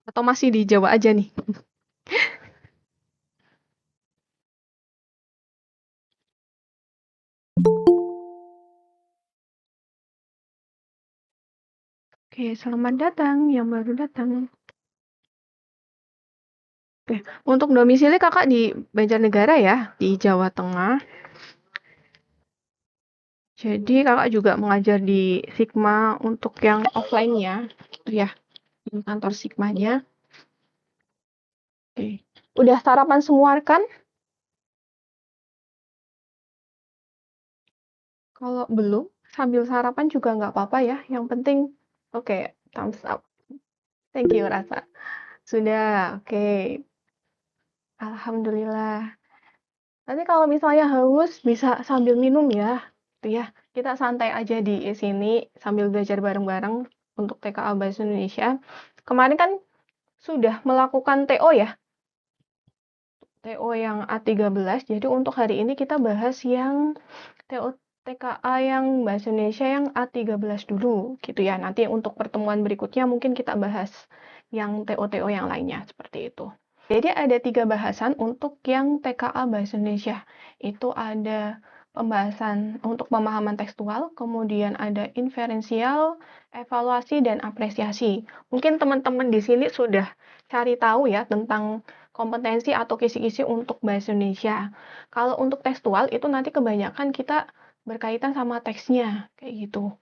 Atau masih di Jawa aja nih? Oke, selamat datang yang baru datang. Oke, untuk domisili kakak di Banjarnegara ya, di Jawa Tengah. Jadi kakak juga mengajar di Sigma untuk yang offline-nya, gitu ya, di kantor Sigmanya. Oke. Udah sarapan semua kan? Kalau belum, sambil sarapan juga nggak apa-apa ya. Yang penting, oke, thumbs up. Thank you, Rasa. Sudah, oke. Alhamdulillah. Nanti kalau misalnya haus, bisa sambil minum ya. Gitu ya. Kita santai aja di sini sambil belajar bareng-bareng untuk TKA Bahasa Indonesia. Kemarin kan sudah melakukan TO ya. TO yang A13. Jadi untuk hari ini kita bahas yang TO TKA yang Bahasa Indonesia yang A13 dulu gitu ya. Nanti untuk pertemuan berikutnya mungkin kita bahas yang TO-TO yang lainnya seperti itu. Jadi ada 3 bahasan untuk yang TKA Bahasa Indonesia. Itu ada pembahasan untuk pemahaman tekstual, kemudian ada inferensial, evaluasi, dan apresiasi. Mungkin teman-teman di sini sudah cari tahu ya tentang kompetensi atau kisi-kisi untuk Bahasa Indonesia. Kalau untuk tekstual itu nanti kebanyakan kita berkaitan sama teksnya, kayak gitu.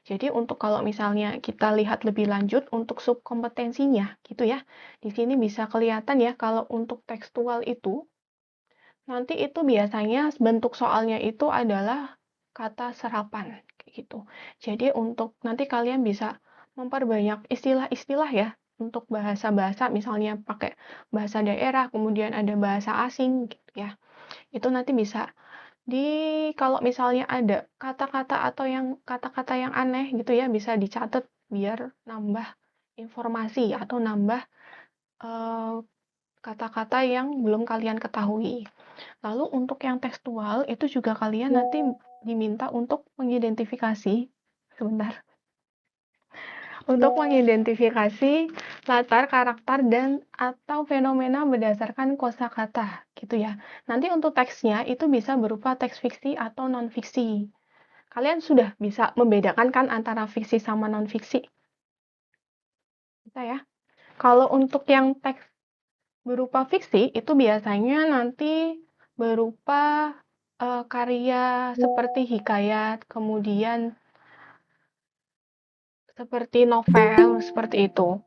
Jadi untuk kalau misalnya kita lihat lebih lanjut untuk subkompetensinya gitu ya. Di sini bisa kelihatan ya kalau untuk tekstual itu nanti itu biasanya bentuk soalnya itu adalah kata serapan kayak gitu. Jadi untuk nanti kalian bisa memperbanyak istilah-istilah ya untuk bahasa-bahasa misalnya pakai bahasa daerah, kemudian ada bahasa asing gitu ya. Itu nanti bisa di kalau misalnya ada kata-kata atau yang kata-kata yang aneh gitu ya, bisa dicatat biar nambah informasi atau nambah eh, kata-kata yang belum kalian ketahui. Lalu untuk yang tekstual itu juga kalian nanti diminta untuk mengidentifikasi sebentar. Untuk mengidentifikasi latar karakter dan atau fenomena berdasarkan kosakata gitu ya. Nanti untuk teksnya itu bisa berupa teks fiksi atau non fiksi. Kalian sudah bisa membedakan kan antara fiksi sama non fiksi? Bisa ya. Kalau untuk yang teks berupa fiksi itu biasanya nanti berupa karya seperti hikayat, kemudian seperti novel seperti itu.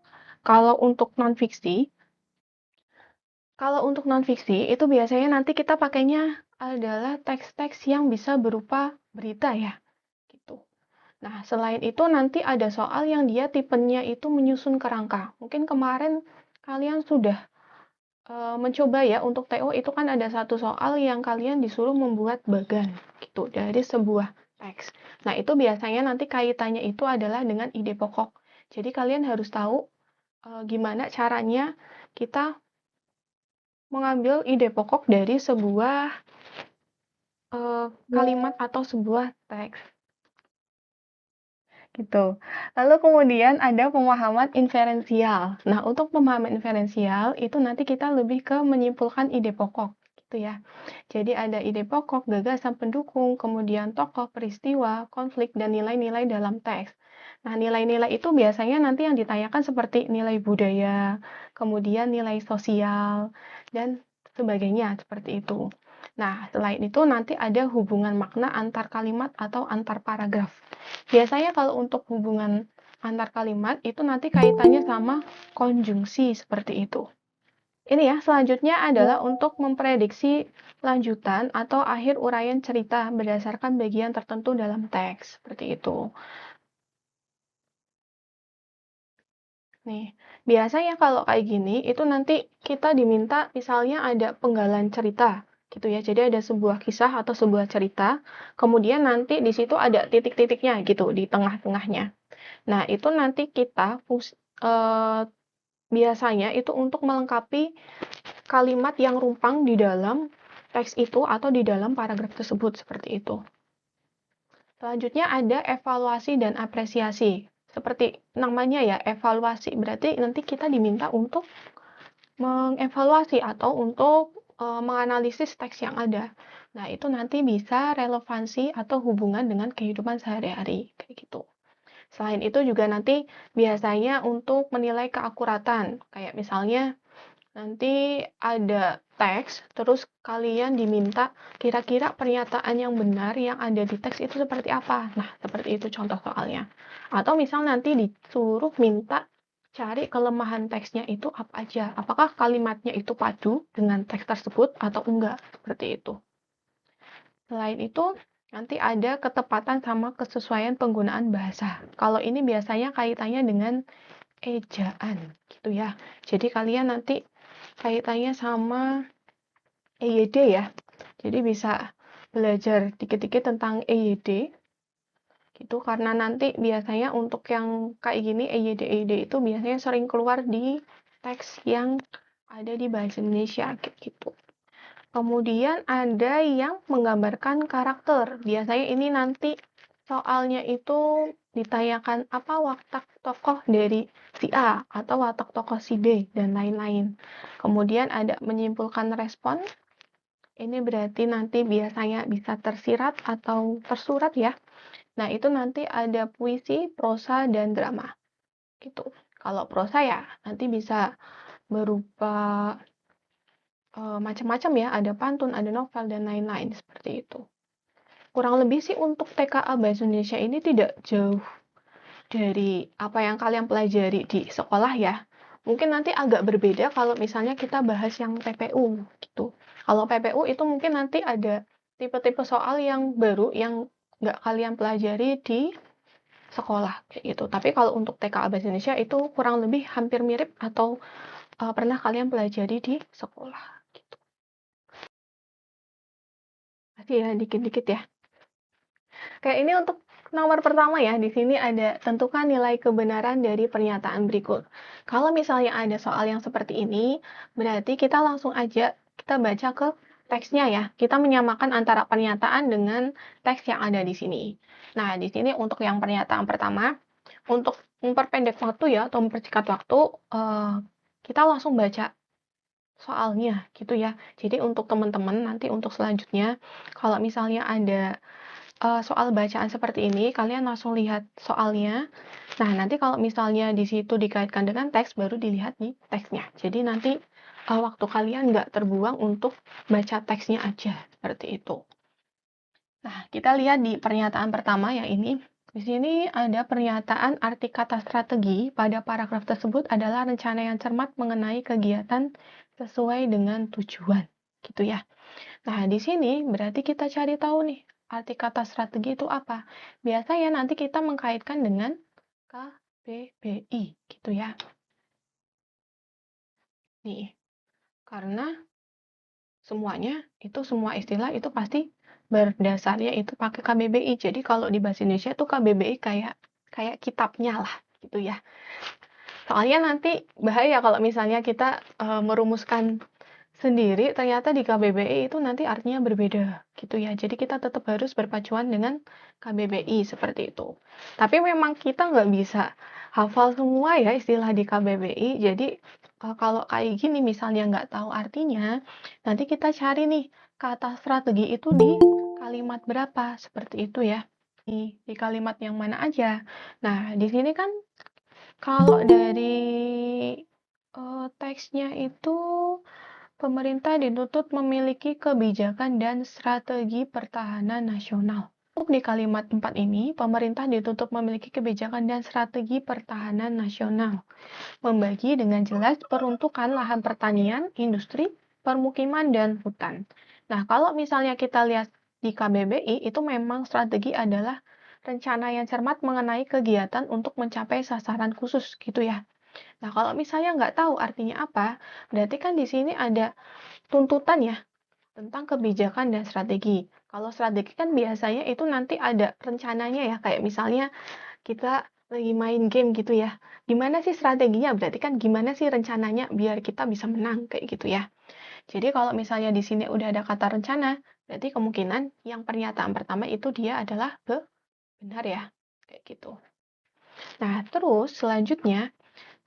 Kalau untuk non fiksi, itu biasanya nanti kita pakainya adalah teks-teks yang bisa berupa berita ya, gitu. Nah, selain itu nanti ada soal yang dia tipenya itu menyusun kerangka. Mungkin kemarin kalian sudah mencoba ya untuk TO itu kan ada satu soal yang kalian disuruh membuat bagan gitu dari sebuah teks. Nah, itu biasanya nanti kaitannya itu adalah dengan ide pokok. Jadi kalian harus tahu gimana caranya kita mengambil ide pokok dari sebuah kalimat atau sebuah teks. Gitu. Lalu kemudian ada pemahaman inferensial. Nah, untuk pemahaman inferensial itu nanti kita lebih ke menyimpulkan ide pokok gitu ya. Jadi ada ide pokok, gagasan pendukung, kemudian tokoh, peristiwa, konflik, dan nilai-nilai dalam teks. Nah, nilai-nilai itu biasanya nanti yang ditanyakan seperti nilai budaya, kemudian nilai sosial, dan sebagainya seperti itu. Nah, selain itu nanti ada hubungan makna antar kalimat atau antar paragraf. Biasanya kalau untuk hubungan antar kalimat itu nanti kaitannya sama konjungsi seperti itu. Ini ya, selanjutnya adalah untuk memprediksi lanjutan atau akhir uraian cerita berdasarkan bagian tertentu dalam teks, seperti itu. Nih, biasanya kalau kayak gini, itu nanti kita diminta misalnya ada penggalan cerita, gitu ya. Jadi ada sebuah kisah atau sebuah cerita, kemudian nanti di situ ada titik-titiknya gitu di tengah-tengahnya. Nah, itu nanti kita biasanya itu untuk melengkapi kalimat yang rumpang di dalam teks itu atau di dalam paragraf tersebut seperti itu. Selanjutnya ada evaluasi dan apresiasi. seperti namanya ya, evaluasi. Berarti nanti kita diminta untuk mengevaluasi atau untuk menganalisis teks yang ada. Nah, itu nanti bisa relevansi atau hubungan dengan kehidupan sehari-hari, kayak gitu. Selain itu juga nanti biasanya untuk menilai keakuratan, kayak misalnya nanti ada teks, terus kalian diminta kira-kira pernyataan yang benar yang ada di teks itu seperti apa. Nah, seperti itu contoh soalnya. Atau misal nanti disuruh minta cari kelemahan teksnya itu apa aja. Apakah kalimatnya itu padu dengan teks tersebut atau enggak, seperti itu. Selain itu, nanti ada ketepatan sama kesesuaian penggunaan bahasa. Kalau ini biasanya kaitannya dengan ejaan, gitu ya. Jadi kalian nanti kaitannya sama EYD ya. Jadi bisa belajar dikit-dikit tentang EYD, gitu. Karena nanti biasanya untuk yang kayak gini, EYD itu biasanya sering keluar di teks yang ada di bahasa Indonesia, gitu. Kemudian ada yang menggambarkan karakter. Biasanya ini nanti soalnya itu ditanyakan apa watak tokoh dari si A atau watak tokoh si B dan lain-lain. Kemudian ada menyimpulkan respon. Ini berarti nanti biasanya bisa tersirat atau tersurat ya. Nah, itu nanti ada puisi, prosa, dan drama. Gitu. Kalau prosa ya nanti bisa berupa macam-macam ya, ada pantun, ada novel, dan lain-lain seperti itu. Kurang lebih sih untuk TKA Bahasa Indonesia ini tidak jauh dari apa yang kalian pelajari di sekolah ya. Mungkin nanti agak berbeda kalau misalnya kita bahas yang PPU gitu. Kalau PPU itu mungkin nanti ada tipe-tipe soal yang baru yang nggak kalian pelajari di sekolah kayak gitu. Tapi kalau untuk TKA Bahasa Indonesia itu kurang lebih hampir mirip atau pernah kalian pelajari di sekolah. Masih ya, dikit-dikit ya. Kayak ini untuk nomor pertama ya, di sini ada tentukan nilai kebenaran dari pernyataan berikut. Kalau misalnya ada soal yang seperti ini, berarti kita langsung aja kita baca ke teksnya ya. Kita menyamakan antara pernyataan dengan teks yang ada di sini. Nah, di sini untuk yang pernyataan pertama, untuk memperpendek waktu ya, atau mempersingkat waktu, kita langsung baca soalnya gitu ya. Jadi untuk teman-teman nanti untuk selanjutnya, kalau misalnya ada soal bacaan seperti ini, kalian langsung lihat soalnya. Nah, nanti kalau misalnya di situ dikaitkan dengan teks, baru dilihat di teksnya. Jadi nanti waktu kalian nggak terbuang untuk baca teksnya aja, seperti itu. Nah, kita lihat di pernyataan pertama yang ini. Di sini ada pernyataan arti kata strategi pada paragraf tersebut adalah rencana yang cermat mengenai kegiatan sesuai dengan tujuan. Gitu ya. Nah, di sini berarti kita cari tahu nih, arti kata strategi itu apa? Biasanya nanti kita mengkaitkan dengan KBBI, gitu ya. Nih, karena semuanya, itu semua istilah itu pasti berdasarnya itu pakai KBBI. Jadi kalau di bahasa Indonesia itu KBBI kayak kitabnya lah, gitu ya. Soalnya nanti bahaya kalau misalnya kita merumuskan sendiri, ternyata di KBBI itu nanti artinya berbeda gitu ya. Jadi kita tetap harus berpacuan dengan KBBI seperti itu. Tapi memang kita nggak bisa hafal semua ya istilah di KBBI. Jadi kalau kayak gini misalnya nggak tahu artinya, nanti kita cari nih kata strategi itu di kalimat berapa seperti itu ya. Di kalimat yang mana aja. Nah, di sini kan kalau dari teksnya itu pemerintah dituntut memiliki kebijakan dan strategi pertahanan nasional. Untuk di kalimat 4 ini, pemerintah dituntut memiliki kebijakan dan strategi pertahanan nasional. Membagi dengan jelas peruntukan lahan pertanian, industri, permukiman, dan hutan. Nah, kalau misalnya kita lihat di KBBI, itu memang strategi adalah rencana yang cermat mengenai kegiatan untuk mencapai sasaran khusus, gitu ya. Nah, kalau misalnya nggak tahu artinya apa, berarti kan di sini ada tuntutan ya tentang kebijakan dan strategi. Kalau strategi kan biasanya itu nanti ada rencananya ya, kayak misalnya kita lagi main game gitu ya. Gimana sih strateginya? Berarti kan gimana sih rencananya biar kita bisa menang kayak gitu ya. Jadi kalau misalnya di sini udah ada kata rencana, berarti kemungkinan yang pernyataan pertama itu dia adalah benar ya. Kayak gitu. Nah, terus selanjutnya,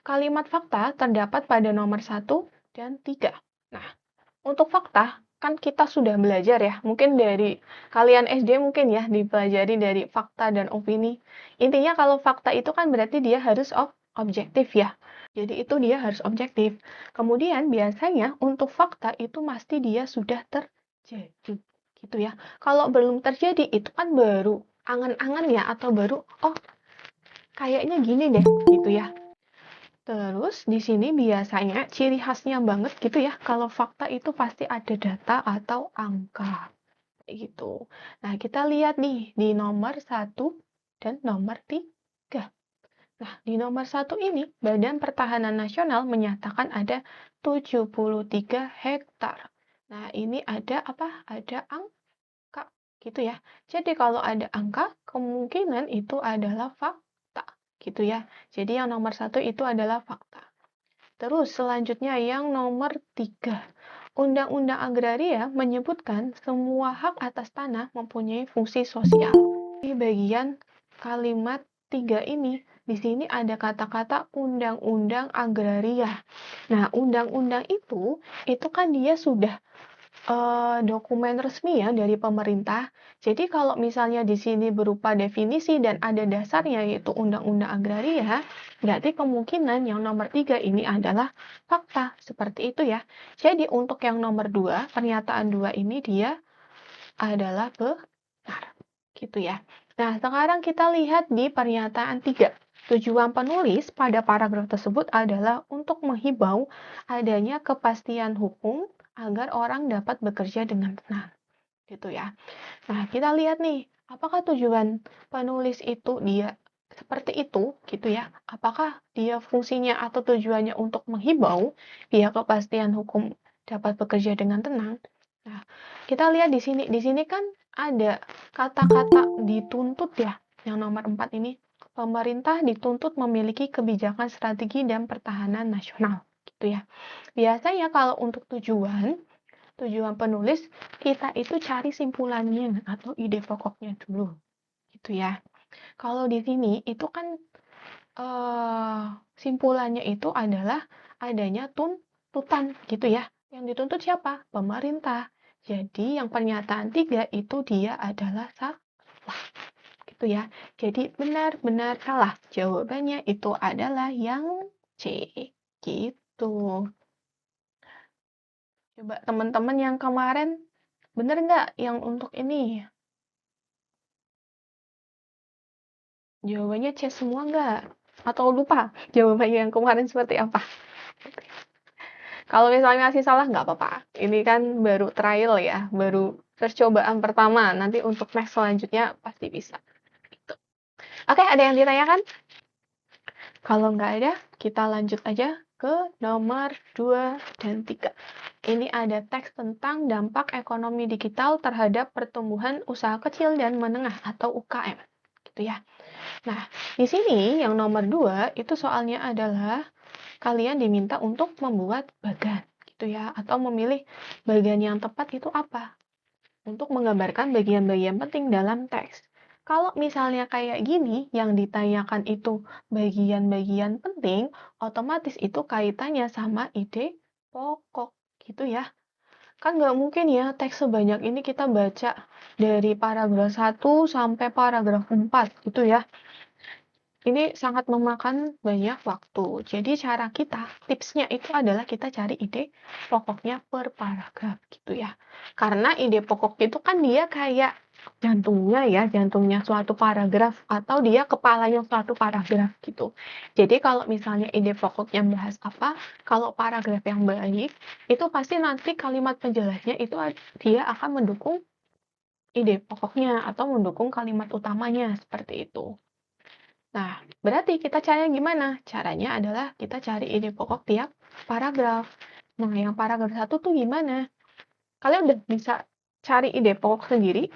kalimat fakta terdapat pada nomor 1 dan 3. Nah, untuk fakta, kan kita sudah belajar ya, mungkin dari kalian SD mungkin ya, dipelajari dari fakta dan opini. Intinya kalau fakta itu kan berarti dia harus objektif ya. Jadi itu dia harus objektif. Kemudian biasanya untuk fakta itu pasti dia sudah terjadi. Gitu ya. Kalau belum terjadi itu kan baru angan-angan ya, atau baru kayaknya gini deh gitu ya. Terus di sini biasanya ciri khasnya banget gitu ya, kalau fakta itu pasti ada data atau angka. Kayak gitu. Nah, kita lihat nih di nomor 1 dan nomor 3. Nah, di nomor 1 ini, Badan Pertahanan Nasional menyatakan ada 73 hektar. Nah, ini ada apa? Ada angka, gitu ya. Jadi, kalau ada angka, kemungkinan itu adalah fakta, gitu ya. Jadi, yang nomor 1 itu adalah fakta. Terus, selanjutnya yang nomor 3. Undang-Undang Agraria menyebutkan semua hak atas tanah mempunyai fungsi sosial. Di bagian kalimat 3 ini, di sini ada kata-kata Undang-Undang Agraria. Nah, undang-undang itu kan dia sudah dokumen resmi ya dari pemerintah. Jadi kalau misalnya di sini berupa definisi dan ada dasarnya yaitu Undang-Undang Agraria, berarti kemungkinan yang nomor 3 ini adalah fakta. Seperti itu ya. Jadi untuk yang nomor 2, pernyataan 2 ini dia adalah benar. Gitu ya. Nah, sekarang kita lihat di pernyataan 3. Tujuan penulis pada paragraf tersebut adalah untuk menghibau adanya kepastian hukum agar orang dapat bekerja dengan tenang. Gitu ya. Nah, kita lihat nih, apakah tujuan penulis itu dia seperti itu, gitu ya. Apakah dia fungsinya atau tujuannya untuk menghibau biar kepastian hukum dapat bekerja dengan tenang? Nah, kita lihat di sini. Di sini kan ada kata-kata dituntut ya. Yang nomor 4 ini, pemerintah dituntut memiliki kebijakan strategi dan pertahanan nasional, gitu ya. Biasanya kalau untuk tujuan penulis, kita itu cari simpulannya atau ide pokoknya dulu, gitu ya. Kalau di sini itu kan simpulannya itu adalah adanya tuntutan, gitu ya. Yang dituntut siapa? Pemerintah. Jadi yang pernyataan 3 itu dia adalah salah, gitu ya. Jadi benar-benar salah. Jawabannya itu adalah yang C, gitu. Coba teman-teman yang kemarin, bener nggak yang untuk ini? Jawabannya C semua nggak? Atau lupa jawabannya yang kemarin seperti apa? Kalau misalnya masih salah, nggak apa-apa. Ini kan baru trial ya, baru percobaan pertama. Nanti untuk next selanjutnya pasti bisa. Gitu. Oke, ada yang ditanyakan? Kalau nggak ada, kita lanjut aja ke nomor 2 dan 3. Ini ada teks tentang dampak ekonomi digital terhadap pertumbuhan usaha kecil dan menengah atau UKM. Gitu ya. Nah, di sini yang nomor 2 itu soalnya adalah kalian diminta untuk membuat bagan, gitu ya, atau memilih bagan yang tepat itu apa untuk menggambarkan bagian-bagian penting dalam teks. Kalau misalnya kayak gini, yang ditanyakan itu bagian-bagian penting, otomatis itu kaitannya sama ide pokok, gitu ya. Kan nggak mungkin ya teks sebanyak ini kita baca dari paragraf 1 sampai paragraf 4, gitu ya. Ini sangat memakan banyak waktu. Jadi cara kita, tipsnya itu adalah kita cari ide pokoknya per paragraf gitu ya. Karena ide pokok itu kan dia kayak jantungnya ya, jantungnya suatu paragraf atau dia kepalanya suatu paragraf gitu. Jadi kalau misalnya ide pokoknya bahas apa, kalau paragraf yang baik, itu pasti nanti kalimat penjelasnya itu dia akan mendukung ide pokoknya atau mendukung kalimat utamanya seperti itu. Nah, berarti kita caranya gimana? Caranya adalah kita cari ide pokok tiap paragraf. Nah, yang paragraf 1 tuh gimana? Kalian udah bisa cari ide pokok sendiri?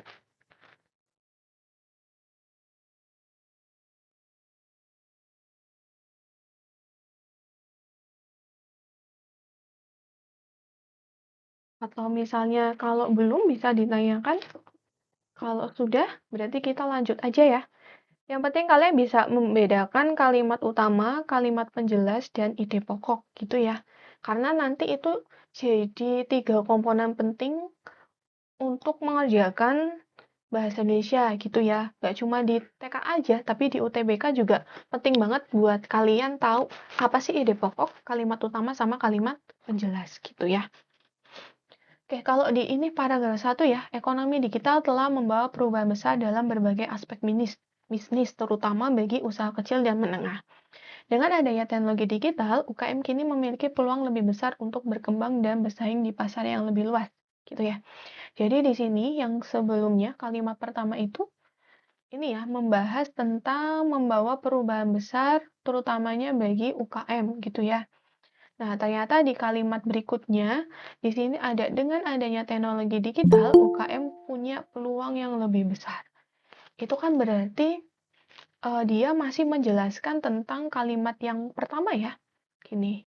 Atau misalnya kalau belum bisa ditanyakan? Kalau sudah, berarti kita lanjut aja ya. Yang penting kalian bisa membedakan kalimat utama, kalimat penjelas, dan ide pokok gitu ya. Karena nanti itu jadi 3 komponen penting untuk mengerjakan bahasa Indonesia gitu ya. Gak cuma di TK aja, tapi di UTBK juga penting banget buat kalian tahu apa sih ide pokok, kalimat utama, sama kalimat penjelas gitu ya. Oke, kalau di ini paragraf 1 ya, ekonomi digital telah membawa perubahan besar dalam berbagai aspek bisnis, terutama bagi usaha kecil dan menengah. Dengan adanya teknologi digital, UKM kini memiliki peluang lebih besar untuk berkembang dan bersaing di pasar yang lebih luas, gitu ya. Jadi di sini yang sebelumnya kalimat pertama itu ini ya membahas tentang membawa perubahan besar terutamanya bagi UKM gitu ya. Nah, ternyata di kalimat berikutnya di sini ada dengan adanya teknologi digital, UKM punya peluang yang lebih besar. Itu kan berarti dia masih menjelaskan tentang kalimat yang pertama ya. Gini.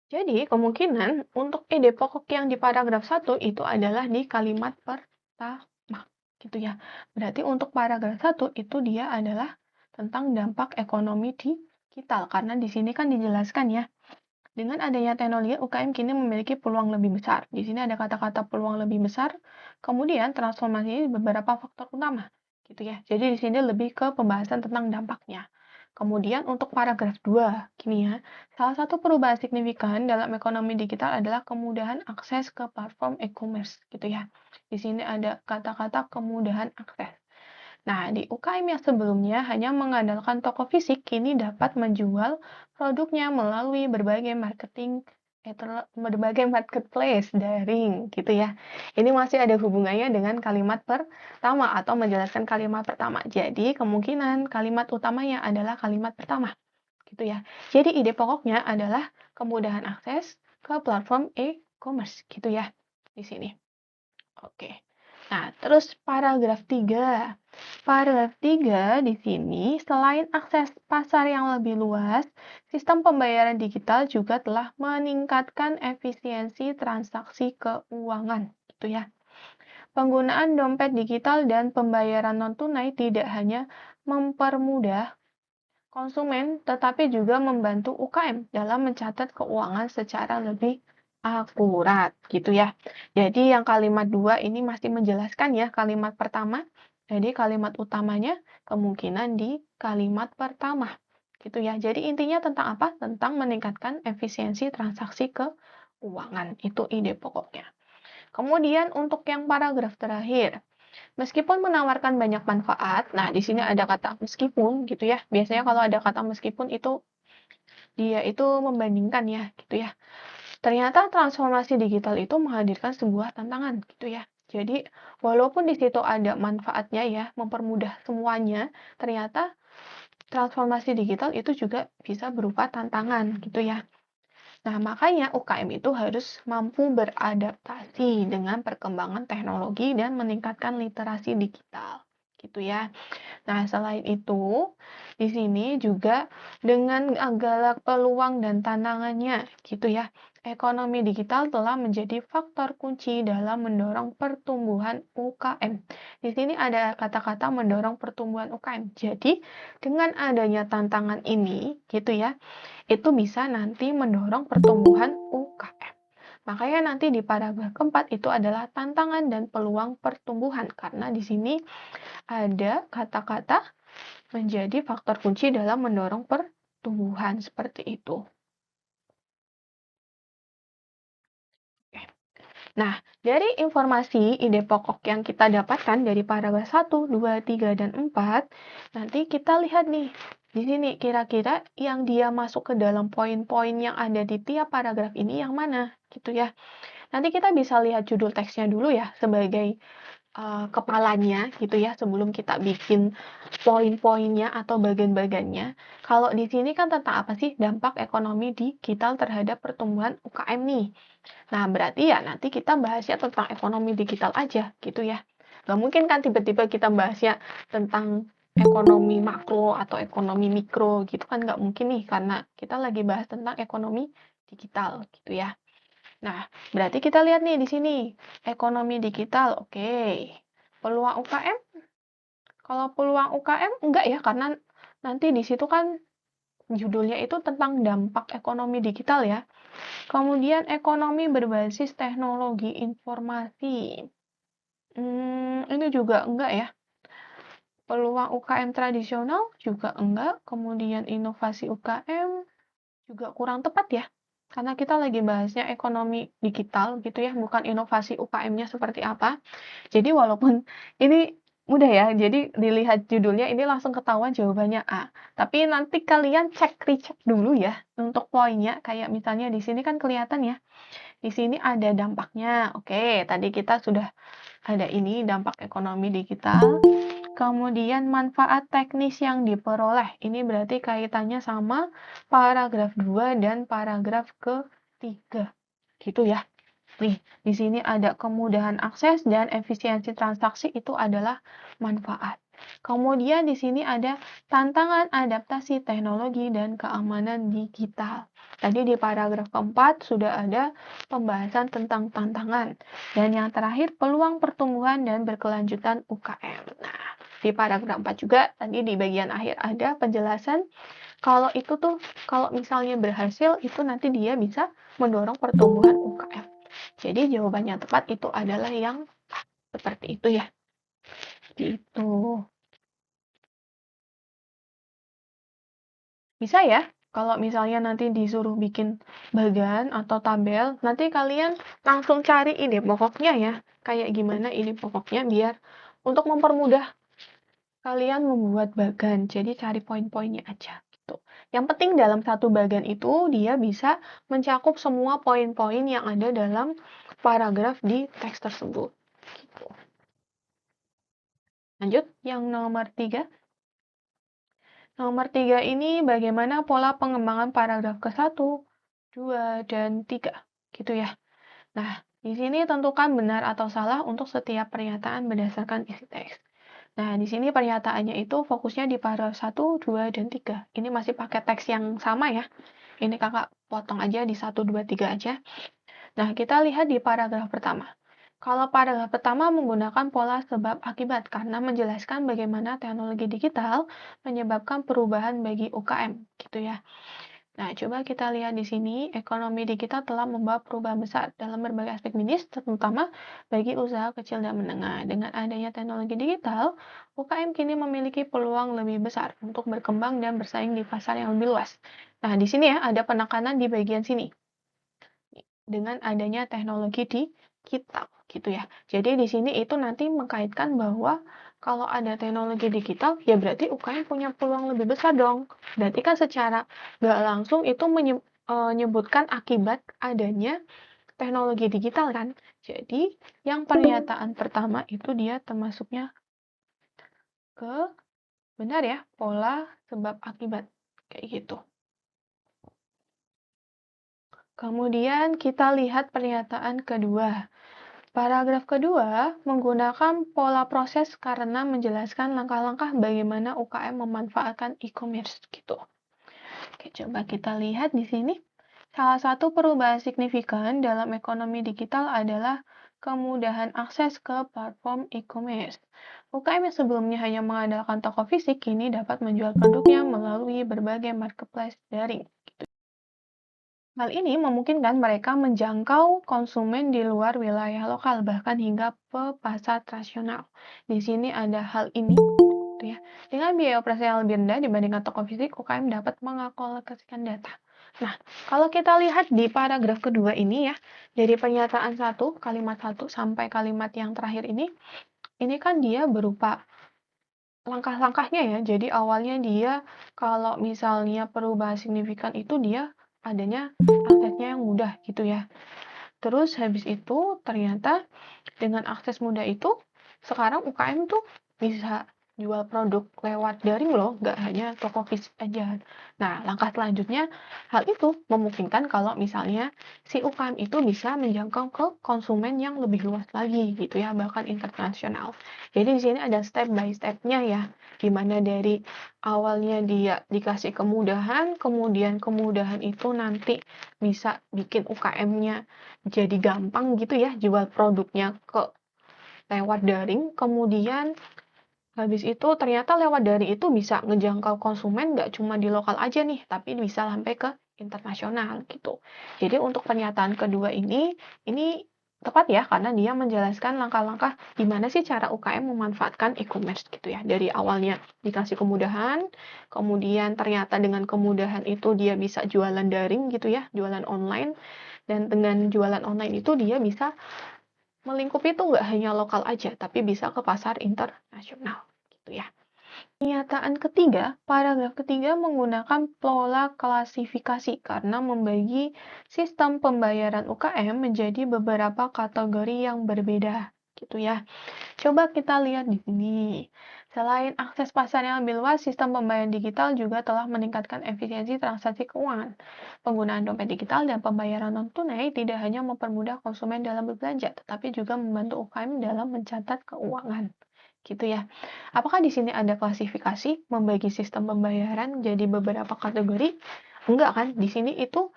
Jadi, kemungkinan untuk ide pokok yang di paragraf 1 itu adalah di kalimat pertama. Gitu ya. Berarti untuk paragraf 1 itu dia adalah tentang dampak ekonomi digital. Karena di sini kan dijelaskan ya. Dengan adanya teknologi, UKM kini memiliki peluang lebih besar. Di sini ada kata-kata peluang lebih besar. Kemudian transformasi ini beberapa faktor utama. Gitu ya. Jadi di sini lebih ke pembahasan tentang dampaknya. Kemudian untuk paragraf 2, gini ya. Salah satu perubahan signifikan dalam ekonomi digital adalah kemudahan akses ke platform e-commerce, gitu ya. Di sini ada kata-kata kemudahan akses. Nah, di UKM yang sebelumnya hanya mengandalkan toko fisik, kini dapat menjual produknya melalui berbagai marketplace daring, gitu ya. Ini masih ada hubungannya dengan kalimat pertama atau menjelaskan kalimat pertama. Jadi, kemungkinan kalimat utamanya adalah kalimat pertama, gitu ya. Jadi, ide pokoknya adalah kemudahan akses ke platform e-commerce, gitu ya, di sini. Oke. Nah, terus paragraf 3. Paragraf 3 di sini, selain akses pasar yang lebih luas, sistem pembayaran digital juga telah meningkatkan efisiensi transaksi keuangan, gitu ya. Penggunaan dompet digital dan pembayaran non-tunai tidak hanya mempermudah konsumen, tetapi juga membantu UKM dalam mencatat keuangan secara lebih akurat, gitu ya. Jadi yang kalimat 2 ini masih menjelaskan ya kalimat pertama. Jadi kalimat utamanya kemungkinan di kalimat pertama, gitu ya. Jadi intinya tentang apa? Tentang meningkatkan efisiensi transaksi keuangan. Itu ide pokoknya. Kemudian untuk yang paragraf terakhir, meskipun menawarkan banyak manfaat, nah di sini ada kata meskipun gitu ya. Biasanya kalau ada kata meskipun itu dia itu membandingkan ya gitu ya. Ternyata transformasi digital itu menghadirkan sebuah tantangan gitu ya. Jadi walaupun di situ ada manfaatnya ya, mempermudah semuanya, ternyata transformasi digital itu juga bisa berupa tantangan gitu ya. Nah, makanya UKM itu harus mampu beradaptasi dengan perkembangan teknologi dan meningkatkan literasi digital gitu ya. Nah, selain itu, di sini juga dengan segala peluang dan tantangannya, gitu ya. Ekonomi digital telah menjadi faktor kunci dalam mendorong pertumbuhan UKM. Di sini ada kata-kata mendorong pertumbuhan UKM. Jadi, dengan adanya tantangan ini, gitu ya, itu bisa nanti mendorong pertumbuhan UKM. Makanya nanti di paragraf keempat itu adalah tantangan dan peluang pertumbuhan karena di sini ada kata-kata menjadi faktor kunci dalam mendorong pertumbuhan seperti itu. Oke. Nah, dari informasi ide pokok yang kita dapatkan dari paragraf 1, 2, 3, dan 4, nanti kita lihat nih, di sini kira-kira yang dia masuk ke dalam poin-poin yang ada di tiap paragraf ini yang mana, gitu ya. Nanti kita bisa lihat judul teksnya dulu ya, sebagai kepalanya gitu ya sebelum kita bikin poin-poinnya atau bagian-bagiannya. Kalau di sini kan tentang apa sih dampak ekonomi digital terhadap pertumbuhan UKM nih. Nah, berarti ya nanti kita bahasnya tentang ekonomi digital aja gitu ya. Nggak mungkin kan tiba-tiba kita bahasnya tentang ekonomi makro atau ekonomi mikro gitu kan nggak mungkin nih karena kita lagi bahas tentang ekonomi digital gitu ya. Nah, berarti kita lihat nih di sini, ekonomi digital, oke. Peluang UKM, Kalau peluang UKM enggak ya, karena nanti di situ kan judulnya itu tentang dampak ekonomi digital ya. Kemudian ekonomi berbasis teknologi informasi. Ini juga enggak ya. Peluang UKM tradisional juga enggak. Kemudian inovasi UKM juga kurang tepat ya. Karena kita lagi bahasnya ekonomi digital gitu ya, bukan inovasi UKM-nya seperti apa. Jadi walaupun ini mudah ya, jadi dilihat judulnya ini langsung ketahuan jawabannya A. Tapi nanti kalian recheck dulu ya untuk poinnya. Kayak misalnya di sini kan kelihatan ya, di sini ada dampaknya. Oke, tadi kita sudah ada ini dampak ekonomi digital. Kemudian manfaat teknis yang diperoleh. Ini berarti kaitannya sama paragraf 2 dan paragraf ketiga. Gitu ya. Nih, di sini ada kemudahan akses dan efisiensi transaksi itu adalah manfaat. Kemudian di sini ada tantangan adaptasi teknologi dan keamanan digital. Tadi di paragraf keempat sudah ada pembahasan tentang tantangan. Dan yang terakhir peluang pertumbuhan dan berkelanjutan UKM. Nah, di paragraf 4 juga tadi di bagian akhir ada penjelasan kalau itu tuh kalau misalnya berhasil itu nanti dia bisa mendorong pertumbuhan UKM. Jadi jawabannya tepat itu adalah yang seperti itu ya. Gitu. Bisa ya, kalau misalnya nanti disuruh bikin bagan atau tabel, nanti kalian langsung cari ide pokoknya ya. Kayak gimana ide pokoknya biar untuk mempermudah kalian membuat bagan. Jadi cari poin-poinnya aja gitu. Yang penting dalam satu bagan itu dia bisa mencakup semua poin-poin yang ada dalam paragraf di teks tersebut. Gitu. Lanjut, yang nomor 3. Nomor 3 ini bagaimana pola pengembangan paragraf ke-1, 2, dan 3. Gitu ya. Nah, di sini tentukan benar atau salah untuk setiap pernyataan berdasarkan isi teks. Nah, di sini pernyataannya itu fokusnya di paragraf 1, 2, dan 3. Ini masih pakai teks yang sama ya. Ini kakak potong aja di 1, 2, 3 aja. Nah, kita lihat di paragraf pertama. Kalau paragraf pertama menggunakan pola sebab akibat karena menjelaskan bagaimana teknologi digital menyebabkan perubahan bagi UKM, gitu ya. Nah, coba kita lihat di sini, ekonomi digital telah membawa perubahan besar dalam berbagai aspek bisnis, terutama bagi usaha kecil dan menengah. Dengan adanya teknologi digital, UKM kini memiliki peluang lebih besar untuk berkembang dan bersaing di pasar yang lebih luas. Nah, di sini ya, ada penekanan di bagian sini dengan adanya teknologi digital gitu ya. Jadi di sini itu nanti mengkaitkan bahwa kalau ada teknologi digital ya berarti UKM punya peluang lebih besar dong. Berarti kan secara nggak langsung itu menyebutkan akibat adanya teknologi digital kan. Jadi yang pernyataan pertama itu dia termasuknya ke benar ya, pola sebab akibat kayak gitu. Kemudian kita lihat pernyataan kedua. Paragraf kedua menggunakan pola proses karena menjelaskan langkah-langkah bagaimana UKM memanfaatkan e-commerce gitu. Oke, coba kita lihat di sini. Salah satu perubahan signifikan dalam ekonomi digital adalah kemudahan akses ke platform e-commerce. UKM yang sebelumnya hanya mengandalkan toko fisik kini dapat menjual produknya melalui berbagai marketplace daring. Hal ini memungkinkan mereka menjangkau konsumen di luar wilayah lokal, bahkan hingga ke pasar tradisional. Di sini ada hal ini, gitu ya. Dengan biaya operasi yang lebih rendah dibandingkan toko fisik, UKM dapat mengakolekasikan data. Nah, kalau kita lihat di paragraf kedua ini ya, dari pernyataan kalimat 1 sampai kalimat yang terakhir ini kan dia berupa langkah-langkahnya ya. Jadi awalnya dia kalau misalnya perubahan signifikan itu dia adanya aksesnya yang mudah gitu ya. Terus habis itu ternyata dengan akses mudah itu sekarang UKM tuh bisa jual produk lewat daring loh, nggak hanya toko fisik aja. Nah, langkah selanjutnya hal itu memungkinkan kalau misalnya si UKM itu bisa menjangkau ke konsumen yang lebih luas lagi gitu ya, bahkan internasional. Jadi di sini ada step by step-nya ya, gimana dari awalnya dia dikasih kemudahan, kemudian kemudahan itu nanti bisa bikin UKM-nya jadi gampang gitu ya jual produknya ke lewat daring, kemudian Habis itu ternyata lewat dari itu bisa ngejangkau konsumen nggak cuma di lokal aja nih, tapi bisa sampai ke internasional gitu. Jadi untuk pernyataan kedua ini tepat ya karena dia menjelaskan langkah-langkah gimana sih cara UKM memanfaatkan e-commerce gitu ya. Dari awalnya dikasih kemudahan, kemudian ternyata dengan kemudahan itu dia bisa jualan daring gitu ya, jualan online, dan dengan jualan online itu dia bisa melingkupi itu nggak hanya lokal aja, tapi bisa ke pasar internasional gitu ya. Pernyataan ketiga, paragraf ketiga menggunakan pola klasifikasi karena membagi sistem pembayaran UKM menjadi beberapa kategori yang berbeda gitu ya. Coba kita lihat di sini. Selain akses pasar yang lebih luas, sistem pembayaran digital juga telah meningkatkan efisiensi transaksi keuangan. Penggunaan dompet digital dan pembayaran non-tunai tidak hanya mempermudah konsumen dalam berbelanja, tetapi juga membantu UKM dalam mencatat keuangan. Gitu ya. Apakah di sini ada klasifikasi membagi sistem pembayaran jadi beberapa kategori? Enggak kan? Di sini itu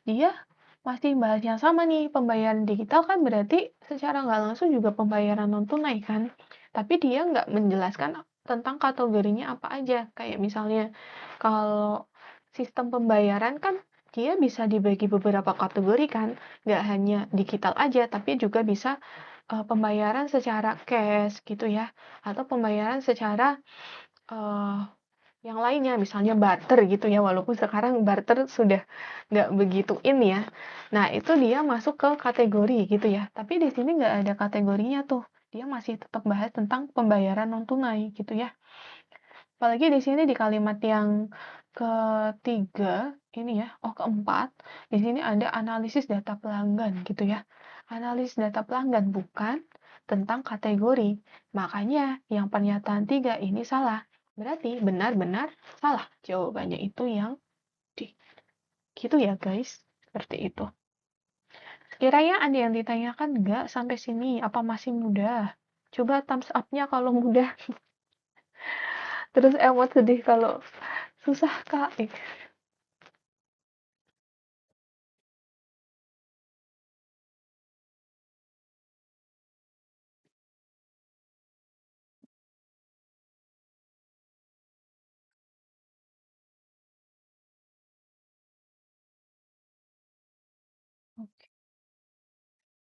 dia masih bahas yang sama nih, pembayaran digital kan berarti secara nggak langsung juga pembayaran non-tunai kan. Tapi dia nggak menjelaskan tentang kategorinya apa aja. Kayak misalnya kalau sistem pembayaran kan dia bisa dibagi beberapa kategori kan. Nggak hanya digital aja, tapi juga bisa pembayaran secara cash gitu ya. Atau pembayaran secara uh, yang lainnya, misalnya barter gitu ya, walaupun sekarang barter sudah nggak begitu in ya. Nah, itu dia masuk ke kategori gitu ya. Tapi di sini nggak ada kategorinya tuh. Dia masih tetap bahas tentang pembayaran non-tunai gitu ya. Apalagi di sini di kalimat yang ketiga, ini ya, keempat, di sini ada analisis data pelanggan gitu ya. Analisis data pelanggan bukan tentang kategori. Makanya yang pernyataan tiga ini salah. Berarti benar-benar salah. Jawabannya itu yang D. Gitu ya guys. Seperti itu. Kiranya ada yang ditanyakan nggak sampai sini? Apa masih mudah? Coba thumbs up-nya kalau mudah. Terus emot sedih kalau susah kak.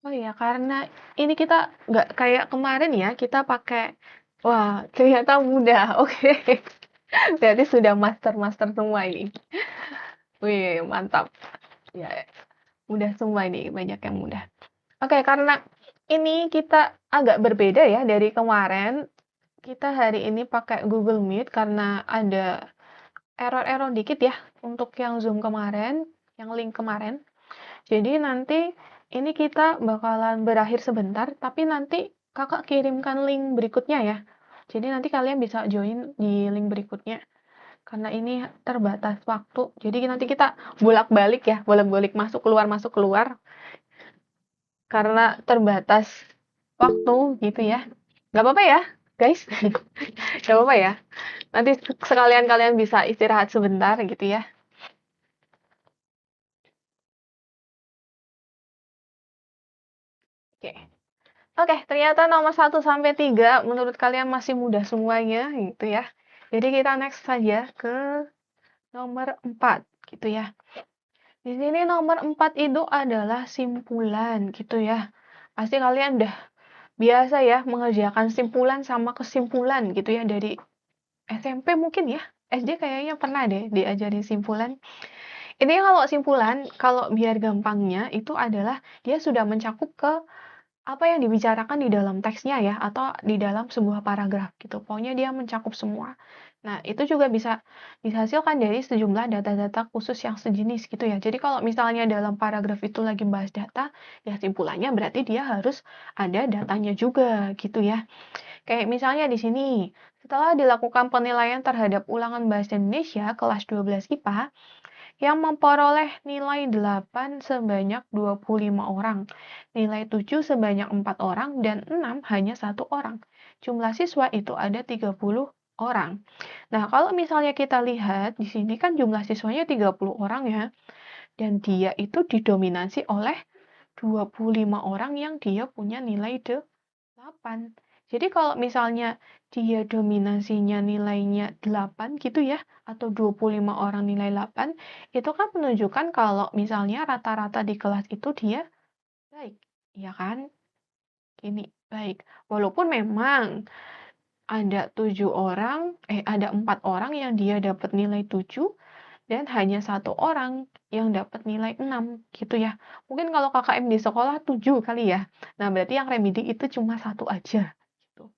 Oh iya, karena ini kita nggak kayak kemarin ya, kita pakai, wah ternyata mudah. Oke, berarti sudah master-master semua ini. Wih, mantap. Ya, mudah semua ini, banyak yang mudah. Oke, karena ini kita agak berbeda ya dari kemarin. Kita hari ini pakai Google Meet karena ada error-error dikit ya untuk yang Zoom kemarin, yang link kemarin. Jadi nanti ini kita bakalan berakhir sebentar, tapi nanti kakak kirimkan link berikutnya ya. Jadi nanti kalian bisa join di link berikutnya. Karena ini terbatas waktu. Jadi nanti kita bolak-balik ya, bolak-balik masuk keluar. Karena terbatas waktu gitu ya. Gak apa-apa ya, guys. Gak apa-apa ya. Nanti sekalian kalian bisa istirahat sebentar gitu ya. Oke. Oke, ternyata nomor 1 sampai 3 menurut kalian masih mudah semuanya gitu ya. Jadi kita next saja ke nomor 4 gitu ya. Di sini nomor 4 itu adalah simpulan gitu ya. Pasti kalian udah biasa ya mengerjakan simpulan sama kesimpulan gitu ya dari SMP mungkin ya. SD kayaknya pernah deh diajarin simpulan. Ini kalau simpulan, kalau biar gampangnya itu adalah dia sudah mencakup ke apa yang dibicarakan di dalam teksnya ya, atau di dalam sebuah paragraf gitu. Pokoknya dia mencakup semua. Nah, itu juga bisa dihasilkan dari sejumlah data-data khusus yang sejenis gitu ya. Jadi kalau misalnya dalam paragraf itu lagi bahas data, ya simpulannya berarti dia harus ada datanya juga gitu ya. Kayak misalnya di sini, setelah dilakukan penilaian terhadap ulangan bahasa Indonesia kelas 12 IPA, yang memperoleh nilai 8 sebanyak 25 orang, nilai 7 sebanyak 4 orang, dan 6 hanya 1 orang. Jumlah siswa itu ada 30 orang. Nah, kalau misalnya kita lihat di sini kan jumlah siswanya 30 orang ya, dan dia itu didominasi oleh 25 orang yang dia punya nilai 8. Jadi kalau misalnya dia dominasinya nilainya 8 gitu ya, atau 25 orang nilai 8, itu kan menunjukkan kalau misalnya rata-rata di kelas itu dia baik, ya kan? Gini, baik. Walaupun memang ada 4 orang yang dia dapat nilai 7 dan hanya 1 orang yang dapat nilai 6 gitu ya. Mungkin kalau KKM di sekolah 7 kali ya. Nah, berarti yang remedi itu cuma 1 aja gitu.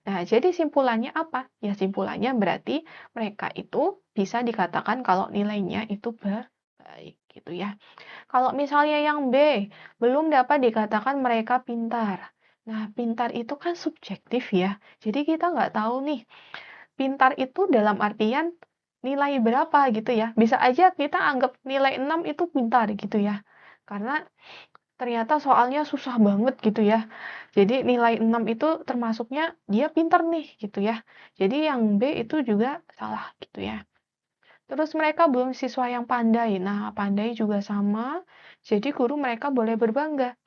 Nah, jadi simpulannya apa? Ya simpulannya berarti mereka itu bisa dikatakan kalau nilainya itu baik gitu ya. Kalau misalnya yang B, belum dapat dikatakan mereka pintar. Nah, pintar itu kan subjektif ya. Jadi kita nggak tahu nih, pintar itu dalam artian nilai berapa gitu ya. Bisa aja kita anggap nilai 6 itu pintar gitu ya. Karena ternyata soalnya susah banget gitu ya. Jadi nilai 6 itu termasuknya dia pintar nih gitu ya. Jadi yang B itu juga salah gitu ya. Terus mereka belum siswa yang pandai. Nah, pandai juga sama. Jadi guru mereka boleh berbangga.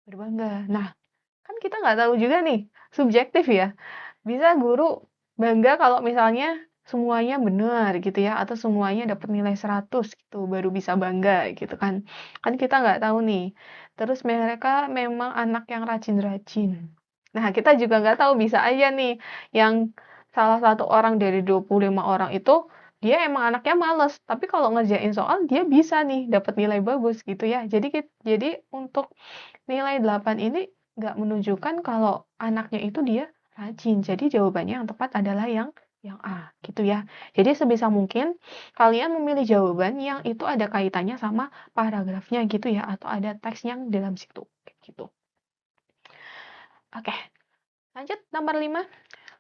Berbangga. Nah, kan kita nggak tahu juga nih. Subjektif ya. Bisa guru bangga kalau misalnya semuanya benar gitu ya. Atau semuanya dapat nilai 100 gitu. Baru bisa bangga gitu kan. Kan kita nggak tahu nih. Terus mereka memang anak yang rajin-rajin. Nah, kita juga nggak tahu. Bisa aja nih. Yang salah satu orang dari 25 orang itu dia emang anaknya males, tapi kalau ngerjain soal dia bisa nih dapat nilai bagus gitu ya. Jadi untuk nilai 8 ini nggak menunjukkan kalau anaknya itu dia rajin. Jadi jawabannya yang tepat adalah yang A gitu ya. Jadi sebisa mungkin kalian memilih jawaban yang itu ada kaitannya sama paragrafnya gitu ya, atau ada teks yang dalam situ kayak gitu. Oke, lanjut nomor 5.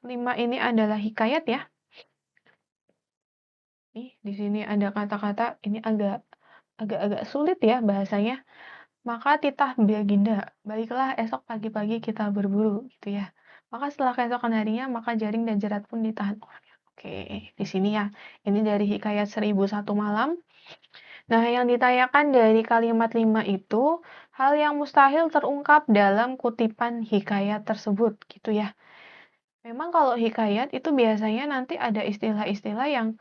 5 ini adalah hikayat ya. Nih, di sini ada kata-kata ini agak sulit ya bahasanya. Maka titah baginda, baiklah esok pagi-pagi kita berburu gitu ya. Maka setelah keesokan harinya, maka jaring dan jerat pun ditahan orangnya. Oke, di sini ya. Ini dari hikayat 1001 malam. Nah, yang ditanyakan dari kalimat 5 itu, hal yang mustahil terungkap dalam kutipan hikayat tersebut gitu ya. Memang kalau hikayat itu biasanya nanti ada istilah-istilah yang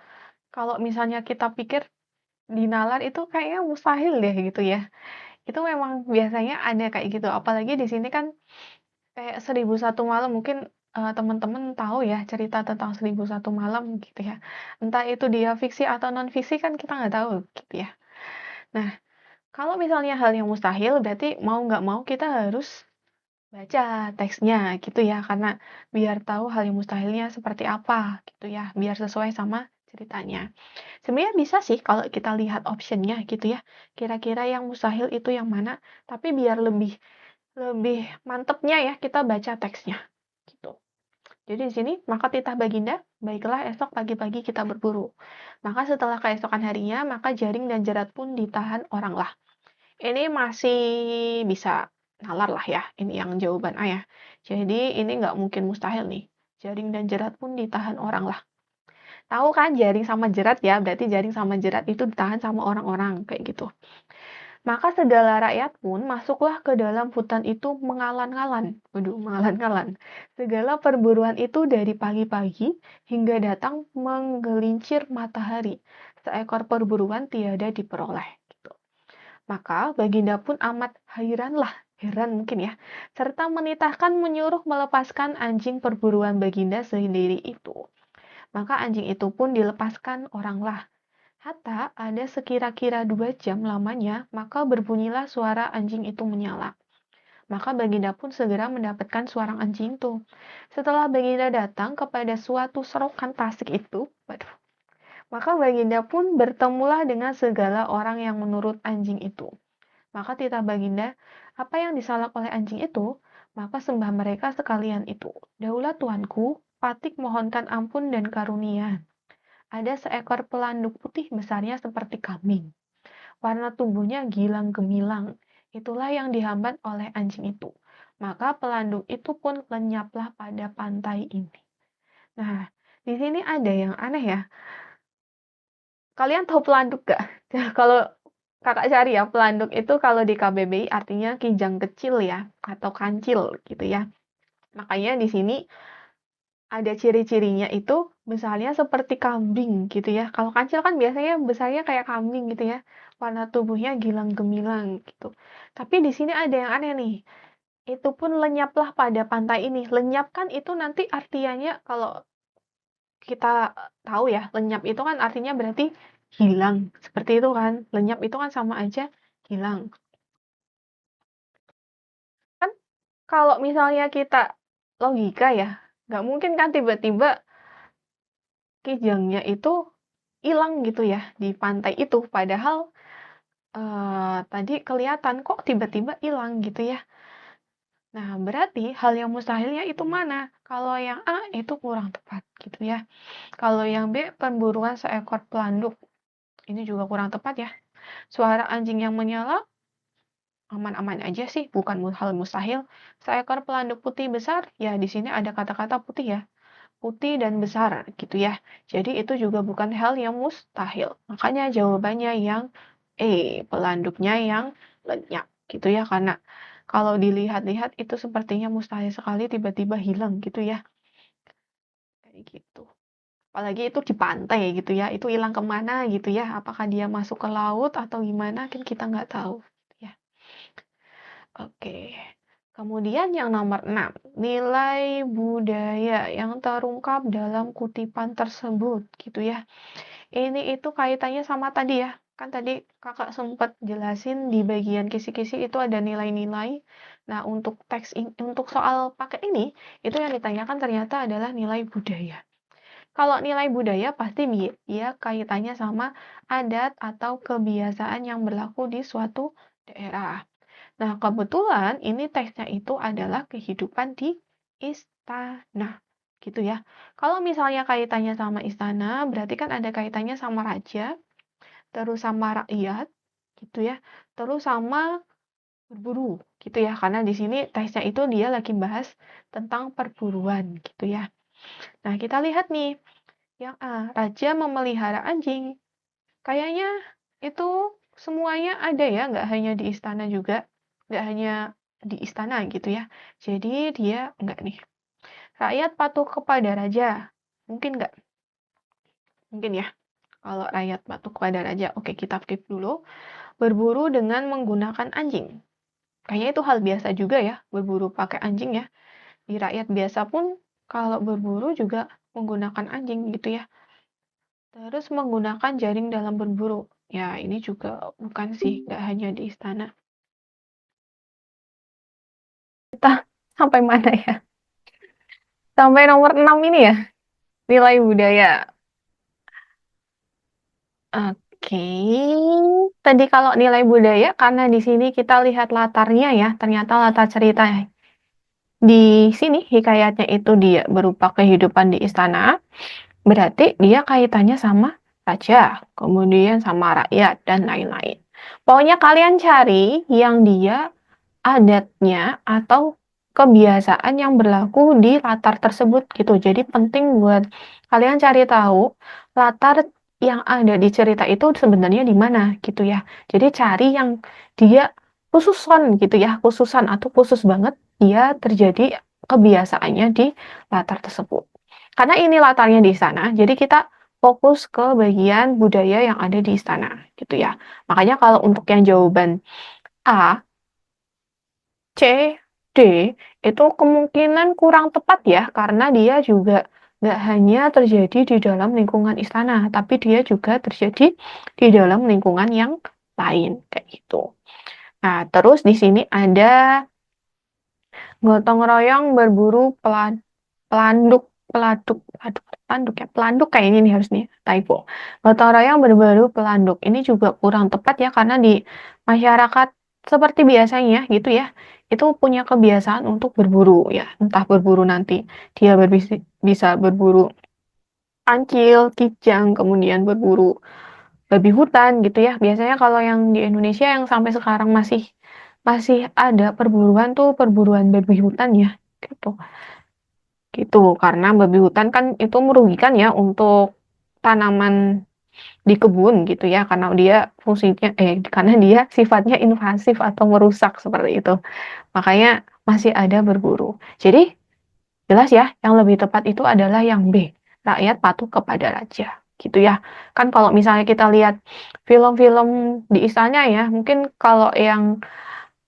kalau misalnya kita pikir dinalar itu kayaknya mustahil deh gitu ya. Itu memang biasanya ada kayak gitu, apalagi di sini kan kayak 1001 Malam mungkin, teman-teman tahu ya cerita tentang 1001 Malam gitu ya. Entah itu dia fiksi atau non-fiksi kan kita nggak tahu gitu ya. Nah, kalau misalnya hal yang mustahil berarti mau nggak mau kita harus baca teksnya gitu ya, karena biar tahu hal yang mustahilnya seperti apa gitu ya, biar sesuai sama ceritanya. Sebenarnya bisa sih kalau kita lihat optionnya gitu ya, kira-kira yang mustahil itu yang mana, tapi biar lebih lebih mantepnya ya kita baca teksnya gitu. Jadi di sini maka titah baginda, baiklah esok pagi-pagi kita berburu. Maka setelah keesokan harinya, maka jaring dan jerat pun ditahan orang lah. Ini masih bisa nalar lah ya, ini yang jawaban A ya. Jadi ini nggak mungkin mustahil nih. Jaring dan jerat pun ditahan orang lah. Tahu kan jaring sama jerat ya, berarti jaring sama jerat itu ditahan sama orang-orang kayak gitu. Maka segala rakyat pun masuklah ke dalam hutan itu mengalan-ngalan. Waduh, mengalan-ngalan. Segala perburuan itu dari pagi-pagi hingga datang menggelincir matahari. Seekor perburuan tiada diperoleh. Gitu. Maka Baginda pun amat heran mungkin ya, serta menitahkan menyuruh melepaskan anjing perburuan Baginda sendiri itu. Maka anjing itu pun dilepaskan oranglah. Hatta ada sekira-kira 2 jam lamanya, maka berbunyilah suara anjing itu menyala. Maka Baginda pun segera mendapatkan suara anjing itu. Setelah Baginda datang kepada suatu serokan tasik itu, waduh, maka Baginda pun bertemulah dengan segala orang yang menurut anjing itu. Maka titah Baginda, apa yang disalak oleh anjing itu, maka sembah mereka sekalian itu. Daulah Tuanku, Patik mohonkan ampun dan karunia. Ada seekor pelanduk putih besarnya seperti kambing. Warna tubuhnya gilang gemilang. Itulah yang dihambat oleh anjing itu. Maka pelanduk itu pun lenyaplah pada pantai ini. Nah, di sini ada yang aneh ya. Kalian tahu pelanduk gak? Kalau kakak cari ya, pelanduk itu kalau di KBBI artinya kijang kecil ya, atau kancil gitu ya. Makanya di sini ada ciri-cirinya itu misalnya seperti kambing gitu ya. Kalau kancil kan biasanya besarnya kayak kambing gitu ya. Warna tubuhnya gilang gemilang gitu. Tapi di sini ada yang aneh nih. Itu pun lenyaplah pada pantai ini. Lenyap kan itu nanti artinya kalau kita tahu ya, lenyap itu kan artinya berarti hilang. Seperti itu kan. Lenyap itu kan sama aja hilang. Kan kalau misalnya kita logika ya, nggak mungkin kan tiba-tiba kijangnya itu hilang gitu ya di pantai itu. Padahal tadi kelihatan kok tiba-tiba hilang gitu ya. Nah, berarti hal yang mustahilnya itu mana? Kalau yang A itu kurang tepat gitu ya. Kalau yang B pemburuan seekor pelanduk. Ini juga kurang tepat ya. Suara anjing yang menyala aman-aman aja sih, bukan hal mustahil. Seekor pelanduk putih besar, ya di sini ada kata-kata putih ya. Putih dan besar gitu ya. Jadi itu juga bukan hal yang mustahil. Makanya jawabannya yang pelanduknya yang lenyap gitu ya. Karena kalau dilihat-lihat itu sepertinya mustahil sekali tiba-tiba hilang gitu ya. Kayak gitu. Apalagi itu di pantai gitu ya. Itu hilang kemana gitu ya. Apakah dia masuk ke laut atau gimana kan kita nggak tahu. Ya. Oke. Kemudian yang nomor 6, nilai budaya yang terungkap dalam kutipan tersebut gitu ya. Ini itu kaitannya sama tadi ya. Kan tadi Kakak sempat jelasin di bagian kisi-kisi itu ada nilai-nilai. Nah, untuk untuk soal paket ini, itu yang ditanyakan ternyata adalah nilai budaya. Kalau nilai budaya pasti dia kaitannya sama adat atau kebiasaan yang berlaku di suatu daerah. Nah, kebetulan ini teksnya itu adalah kehidupan di istana, gitu ya. Kalau misalnya kaitannya sama istana, berarti kan ada kaitannya sama raja, terus sama rakyat, gitu ya. Terus sama berburu, gitu ya. Karena di sini teksnya itu dia lagi bahas tentang perburuan, gitu ya. Nah, kita lihat nih, yang A, raja memelihara anjing. Kayaknya itu semuanya ada ya, nggak hanya di istana juga. Nggak hanya di istana gitu ya. Jadi dia nggak nih. Rakyat patuh kepada raja. Mungkin nggak? Mungkin ya. Kalau rakyat patuh kepada raja. Oke, kita skip dulu. Berburu dengan menggunakan anjing. Kayaknya itu hal biasa juga ya, berburu pakai anjing ya. Di rakyat biasa pun kalau berburu juga menggunakan anjing gitu ya. Terus menggunakan jaring dalam berburu. Ya, ini juga bukan sih, nggak hanya di istana. Kita sampai mana ya? Sampai nomor 6 ini ya, nilai budaya. Oke. Tadi kalau nilai budaya, karena di sini kita lihat latarnya ya, ternyata latar cerita di sini hikayatnya itu dia berupa kehidupan di istana, berarti dia kaitannya sama raja, kemudian sama rakyat, dan lain-lain. Pokoknya kalian cari yang dia adatnya atau kebiasaan yang berlaku di latar tersebut gitu. Jadi penting buat kalian cari tahu latar yang ada di cerita itu sebenarnya di mana gitu ya. Jadi cari yang dia khususan gitu ya, khususan atau khusus banget dia terjadi kebiasaannya di latar tersebut. Karena ini latarnya di istana, jadi kita fokus ke bagian budaya yang ada di istana gitu ya. Makanya kalau untuk yang jawaban A, C, D itu kemungkinan kurang tepat ya, karena dia juga nggak hanya terjadi di dalam lingkungan istana, tapi dia juga terjadi di dalam lingkungan yang lain, kayak gitu. Nah, terus di sini ada gotong royong berburu pelanduk, pelanduk ya, pelanduk kayak ini nih harus nih, typo. Gotong royong berburu pelanduk, ini juga kurang tepat ya, karena di masyarakat seperti biasanya gitu ya, itu punya kebiasaan untuk berburu ya, entah berburu nanti dia bisa berburu kancil, kijang, kemudian berburu babi hutan gitu ya. Biasanya kalau yang di Indonesia yang sampai sekarang masih masih ada perburuan tuh perburuan babi hutan ya gitu. Gitu, karena babi hutan kan itu merugikan ya untuk tanaman di kebun gitu ya, karena dia fungsinya karena dia sifatnya invasif atau merusak seperti itu. Makanya masih ada berburu. Jadi Jelas ya, yang lebih tepat itu adalah yang B, rakyat patuh kepada raja, gitu ya. Kan kalau misalnya kita lihat film-film di istana ya, mungkin kalau yang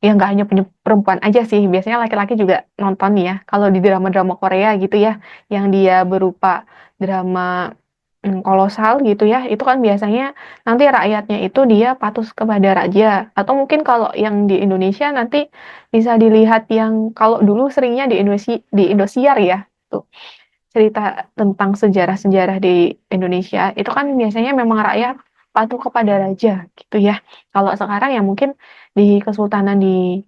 ya nggak hanya perempuan aja sih, biasanya laki-laki juga nonton nih ya. Kalau di drama-drama Korea gitu ya, yang dia berupa drama kolosal gitu ya, itu kan biasanya nanti rakyatnya itu dia patuh kepada raja. Atau mungkin kalau yang di Indonesia nanti bisa dilihat yang kalau dulu seringnya di Indosiar ya, tuh cerita tentang sejarah-sejarah di Indonesia, itu kan biasanya memang rakyat patuh kepada raja gitu ya. Kalau sekarang ya mungkin di kesultanan di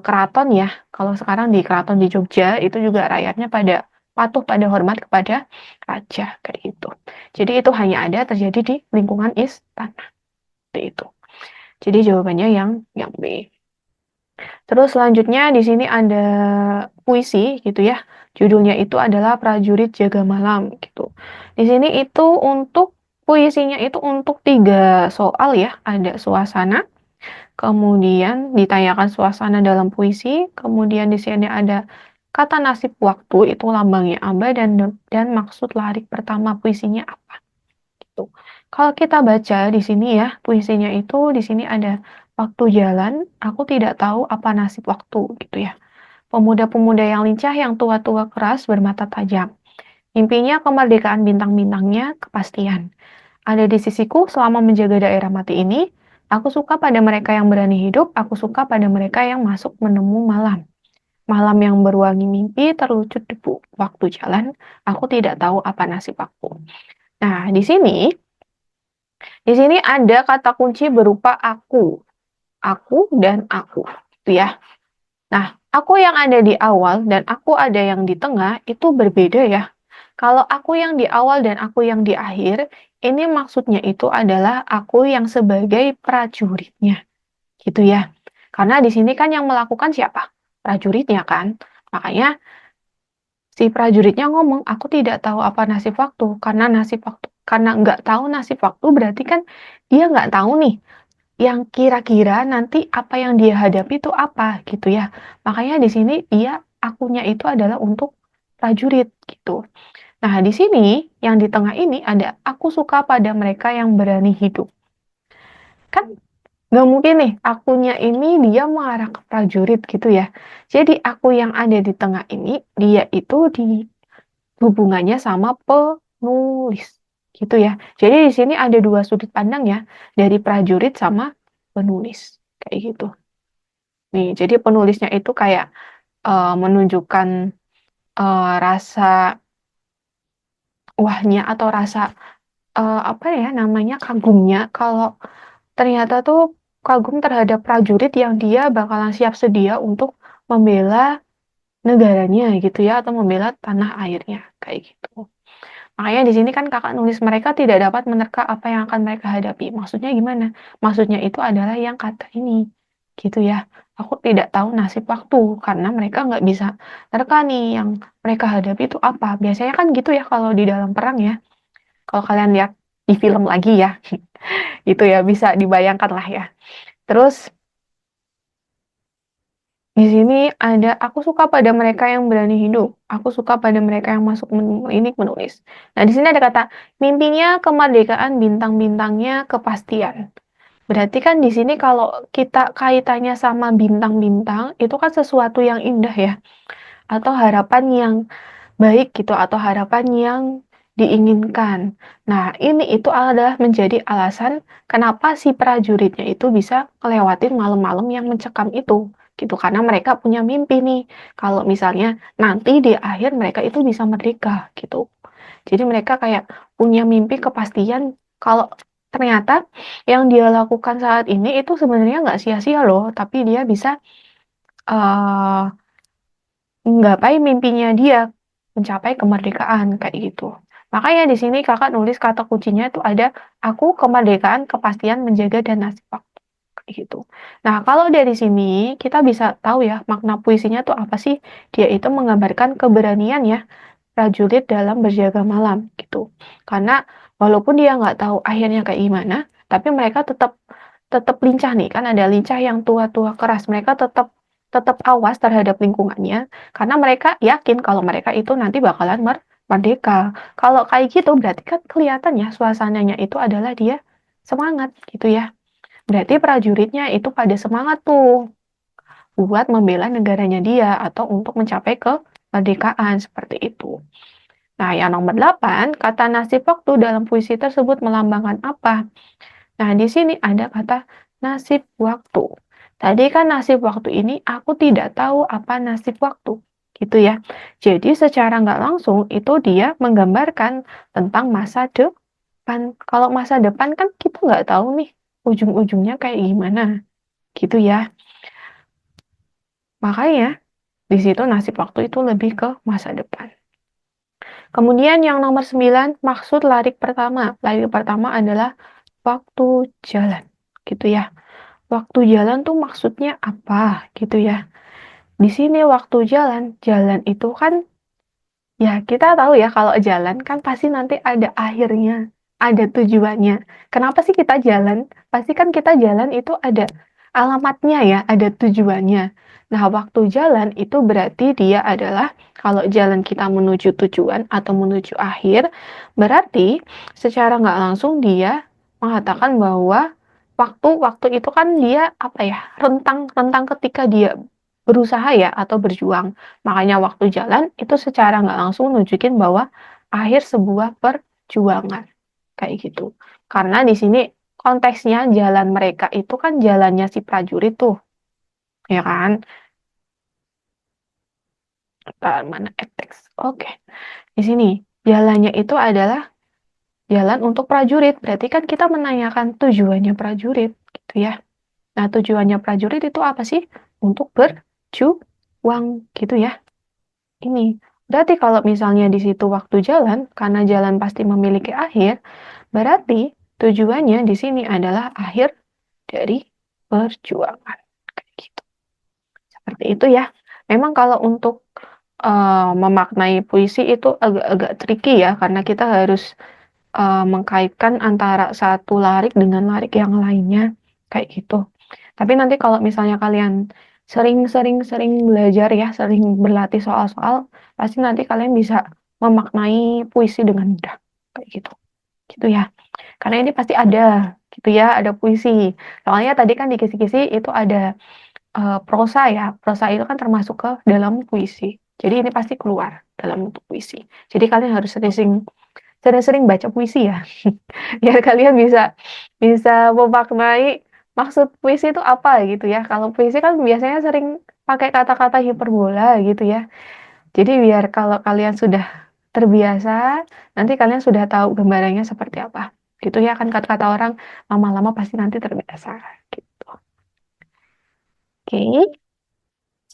keraton ya, kalau sekarang di keraton di Jogja itu juga rakyatnya pada patuh pada hormat kepada raja kayak gitu. Jadi itu hanya ada terjadi di lingkungan istana seperti itu. Jadi jawabannya yang B. Terus selanjutnya di sini ada puisi gitu ya. Judulnya itu adalah Prajurit Jaga Malam gitu. Di sini itu untuk puisinya itu untuk 3 soal ya. Ada suasana, kemudian ditanyakan suasana dalam puisi, kemudian di sini ada kata nasib waktu itu lambangnya aba dan maksud larik pertama puisinya apa gitu. Kalau kita baca di sini ya, puisinya itu di sini ada waktu jalan, aku tidak tahu apa nasib waktu gitu ya. Pemuda-pemuda yang lincah, yang tua-tua keras bermata tajam. Mimpinya kemerdekaan bintang-bintangnya kepastian. Ada di sisiku selama menjaga daerah mati ini. Aku suka pada mereka yang berani hidup, aku suka pada mereka yang masuk menemu malam. Malam yang berwangi mimpi terlucut debu. Waktu jalan, aku tidak tahu apa nasib aku. Nah, di sini ada kata kunci berupa aku dan aku, gitu ya. Nah, aku yang ada di awal dan aku ada yang di tengah itu berbeda ya. Kalau aku yang di awal dan aku yang di akhir, ini maksudnya itu adalah aku yang sebagai prajuritnya, gitu ya. Karena di sini kan yang melakukan siapa? Prajuritnya kan. Makanya si prajuritnya ngomong, aku tidak tahu apa nasib waktu. Karena nggak tahu nasib waktu berarti kan dia nggak tahu nih yang kira-kira nanti apa yang dia hadapi itu apa gitu ya. Makanya di sini dia akunya itu adalah untuk prajurit gitu. Nah, di sini yang di tengah ini ada aku suka pada mereka yang berani hidup. Kan nggak mungkin nih akunya ini dia mengarah ke prajurit gitu ya. Jadi aku yang ada di tengah ini dia itu di hubungannya sama penulis gitu ya. Jadi di sini ada 2 sudut pandang ya dari prajurit sama penulis kayak gitu. Nih, jadi penulisnya itu kayak menunjukkan rasa wahnya atau rasa apa ya namanya kagumnya kalau ternyata tuh kagum terhadap prajurit yang dia bakalan siap sedia untuk membela negaranya gitu ya atau membela tanah airnya kayak gitu. Makanya di sini kan kakak nulis mereka tidak dapat menerka apa yang akan mereka hadapi. Maksudnya gimana? Maksudnya itu adalah yang kata ini. Gitu ya. Aku tidak tahu nasib waktu karena mereka nggak bisa nerka nih yang mereka hadapi itu apa. Biasanya kan gitu ya kalau di dalam perang ya. Kalau kalian lihat di film lagi ya. Gitu ya bisa dibayangkan lah ya. Terus di sini ada aku suka pada mereka yang berani hidup. Aku suka pada mereka yang masuk ini menulis. Nah, di sini ada kata mimpinya kemerdekaan bintang-bintangnya kepastian. Berarti kan di sini kalau kita kaitannya sama bintang-bintang itu kan sesuatu yang indah ya atau harapan yang baik gitu atau harapan yang diinginkan. Nah, ini itu adalah menjadi alasan kenapa si prajuritnya itu bisa ngelewatin malam-malam yang mencekam itu, gitu. Karena mereka punya mimpi nih, kalau misalnya nanti di akhir mereka itu bisa merdeka, gitu. Jadi mereka kayak punya mimpi kepastian kalau ternyata yang dia lakukan saat ini itu sebenarnya nggak sia-sia loh, tapi dia bisa uh, menggapai mimpinya dia, mencapai kemerdekaan kayak gitu. Makanya di sini kakak nulis kata kuncinya itu ada aku kemerdekaan kepastian menjaga dan nasib waktu kayak gitu. Nah kalau dari sini kita bisa tahu ya makna puisinya tuh apa sih? Dia itu menggambarkan keberanian ya prajurit dalam berjaga malam gitu. Karena walaupun dia nggak tahu akhirnya kayak gimana, tapi mereka tetap tetap lincah nih kan ada lincah yang tua-tua keras mereka tetap tetap awas terhadap lingkungannya, karena mereka yakin kalau mereka itu nanti bakalan merdeka. Kalau kayak gitu berarti kan kelihatan ya suasananya itu adalah dia semangat gitu ya. Berarti prajuritnya itu pada semangat tuh buat membela negaranya dia atau untuk mencapai kemerdekaan seperti itu. Nah, yang nomor 8, kata nasib waktu dalam puisi tersebut melambangkan apa? Nah, di sini ada kata nasib waktu. Tadi kan nasib waktu ini aku tidak tahu apa nasib waktu, gitu ya. Jadi secara nggak langsung itu dia menggambarkan tentang masa depan. Kalau masa depan kan kita nggak tahu nih ujung-ujungnya kayak gimana, gitu ya. Makanya di situ nasib waktu itu lebih ke masa depan. Kemudian yang nomor 9, maksud larik pertama. Larik pertama adalah waktu jalan, gitu ya. Waktu jalan tuh maksudnya apa, gitu ya. Di sini waktu jalan, jalan itu kan ya kita tahu ya kalau jalan kan pasti nanti ada akhirnya, ada tujuannya. Kenapa sih kita jalan? Pasti kan kita jalan itu ada alamatnya ya, ada tujuannya. Nah, waktu jalan itu berarti dia adalah kalau jalan kita menuju tujuan atau menuju akhir, berarti secara nggak langsung dia mengatakan bahwa waktu itu kan dia apa ya, rentang rentang ketika dia berusaha ya atau berjuang. Makanya waktu jalan itu secara nggak langsung nunjukin bahwa akhir sebuah perjuangan. Kayak gitu. Karena di sini konteksnya jalan mereka itu kan jalannya si prajurit tuh. Ya kan? Mana teks. Oke. Di sini jalannya itu adalah jalan untuk prajurit. Berarti kan kita menanyakan tujuannya prajurit gitu ya. Nah, tujuannya prajurit itu apa sih? Untuk berjuang gitu ya. Ini. Berarti kalau misalnya di situ waktu jalan, karena jalan pasti memiliki akhir, berarti tujuannya di sini adalah akhir dari perjuangan. Kayak gitu. Seperti itu ya. Memang kalau untuk memaknai puisi itu agak-agak tricky ya, karena kita harus mengkaitkan antara satu larik dengan larik yang lainnya. Kayak gitu. Tapi nanti kalau misalnya kalian sering belajar ya, sering berlatih soal-soal, pasti nanti kalian bisa memaknai puisi dengan mudah. Kayak gitu. Gitu ya. Karena ini pasti ada, gitu ya, ada puisi. Soalnya tadi kan di kisi-kisi itu ada prosa ya. Prosa itu kan termasuk ke dalam puisi. Jadi ini pasti keluar dalam bentuk puisi. Jadi kalian harus sering-sering baca puisi ya. Biar kalian bisa bisa memaknai maksud puisi itu apa gitu ya. Kalau puisi kan biasanya sering pakai kata-kata hiperbola gitu ya. Jadi biar kalau kalian sudah terbiasa, nanti kalian sudah tahu gambarannya seperti apa. Gitu ya kan kata-kata orang lama-lama pasti nanti terbiasa gitu. Oke.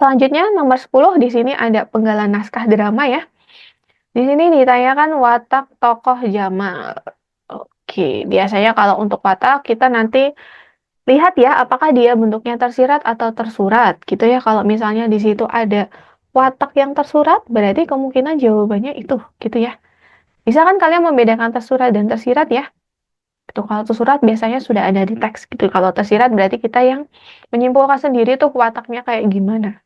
Selanjutnya nomor 10 di sini ada penggalan naskah drama ya. Di sini ditanyakan watak tokoh Jamal. Oke, biasanya kalau untuk watak kita nanti lihat ya apakah dia bentuknya tersirat atau tersurat gitu ya. Kalau misalnya di situ ada watak yang tersurat, berarti kemungkinan jawabannya itu gitu ya. Bisa kan kalian membedakan tersurat dan tersirat ya? Gitu. Kalau tersurat biasanya sudah ada di teks gitu. Kalau tersirat berarti kita yang menyimpulkan sendiri tuh wataknya kayak gimana.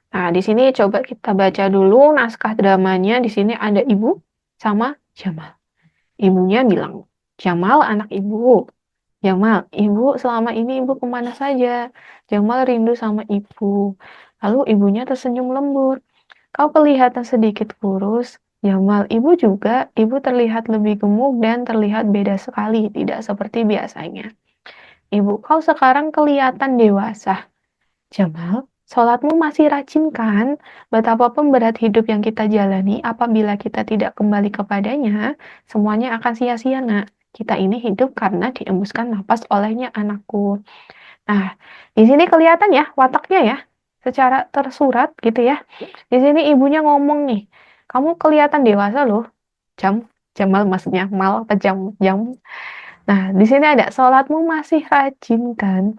Nah, di sini coba kita baca dulu naskah dramanya. Di sini ada ibu sama Jamal. Ibunya bilang, Jamal anak ibu. Jamal, ibu selama ini ibu kemana saja? Jamal rindu sama ibu. Lalu ibunya tersenyum lembut. Kau kelihatan sedikit kurus. Jamal, ibu juga. Ibu terlihat lebih gemuk dan terlihat beda sekali. Tidak seperti biasanya. Ibu, kau sekarang kelihatan dewasa. Jamal, sholatmu masih rajin kan? Betapapun berat hidup yang kita jalani, apabila kita tidak kembali kepadanya, semuanya akan sia-sia, nak. Kita ini hidup karena diembuskan napas olehnya, anakku. Nah, di sini kelihatan ya wataknya ya, secara tersurat gitu ya. Di sini ibunya ngomong nih, kamu kelihatan dewasa loh. Jamal maksudnya mal apa jam. Nah, di sini ada sholatmu masih rajin kan?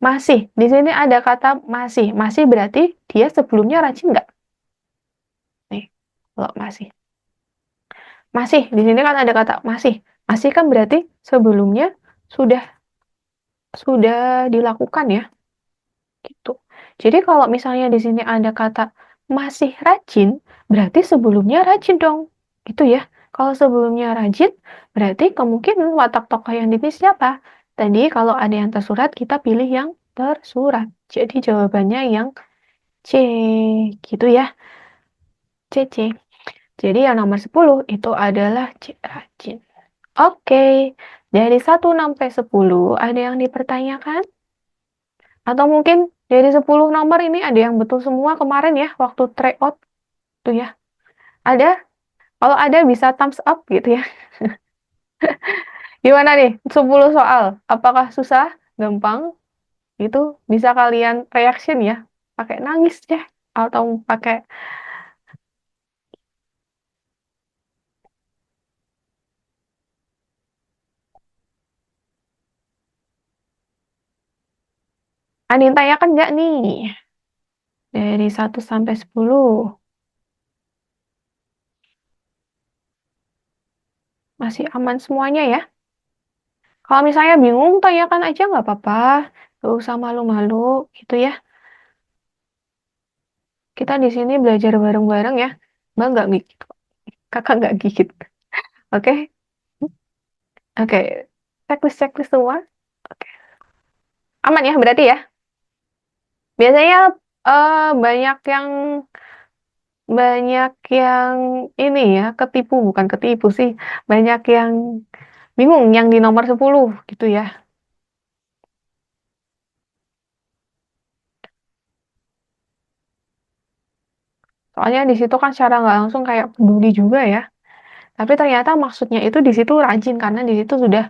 Masih, di sini ada kata masih. Masih berarti dia sebelumnya rajin nggak? Nih, kalau masih. Masih, di sini kan ada kata masih. Masih kan berarti sebelumnya sudah sudah dilakukan ya, gitu. Jadi kalau misalnya di sini ada kata masih rajin, berarti sebelumnya rajin dong. Gitu ya. Kalau sebelumnya rajin, berarti kemungkinan watak tokoh yang ditulis siapa? Tadi kalau ada yang tersurat, kita pilih yang tersurat. Jadi jawabannya yang C. Gitu ya. C, C. Jadi yang nomor 10 itu adalah C, rajin. Oke. Dari 1 sampai 10, ada yang dipertanyakan? Atau mungkin dari 10 nomor ini ada yang betul semua kemarin ya, waktu tryout tuh ya. Ada? Kalau ada bisa thumbs up gitu ya. Gimana nih? 10 soal. Apakah susah? Gampang? Itu bisa kalian reaction ya. Pakai nangis ya. Atau pakai Anin tanyakan nggak nih? Dari 1 sampai 10. Masih aman semuanya ya? Kalau misalnya bingung, tanyakan aja nggak apa-apa. Gak usah malu-malu gitu ya. Kita di sini belajar bareng-bareng ya. Mbak nggak gigit kok. Kakak nggak gigit. Oke? Oke. Checklist-checklist semua. Oke. Aman ya berarti ya? Biasanya banyak yang ini ya, ketipu, bukan ketipu sih. Banyak yang bingung yang di nomor 10 gitu ya. Soalnya di situ kan secara nggak langsung kayak peduli juga ya. Tapi ternyata maksudnya itu di situ rajin karena di situ sudah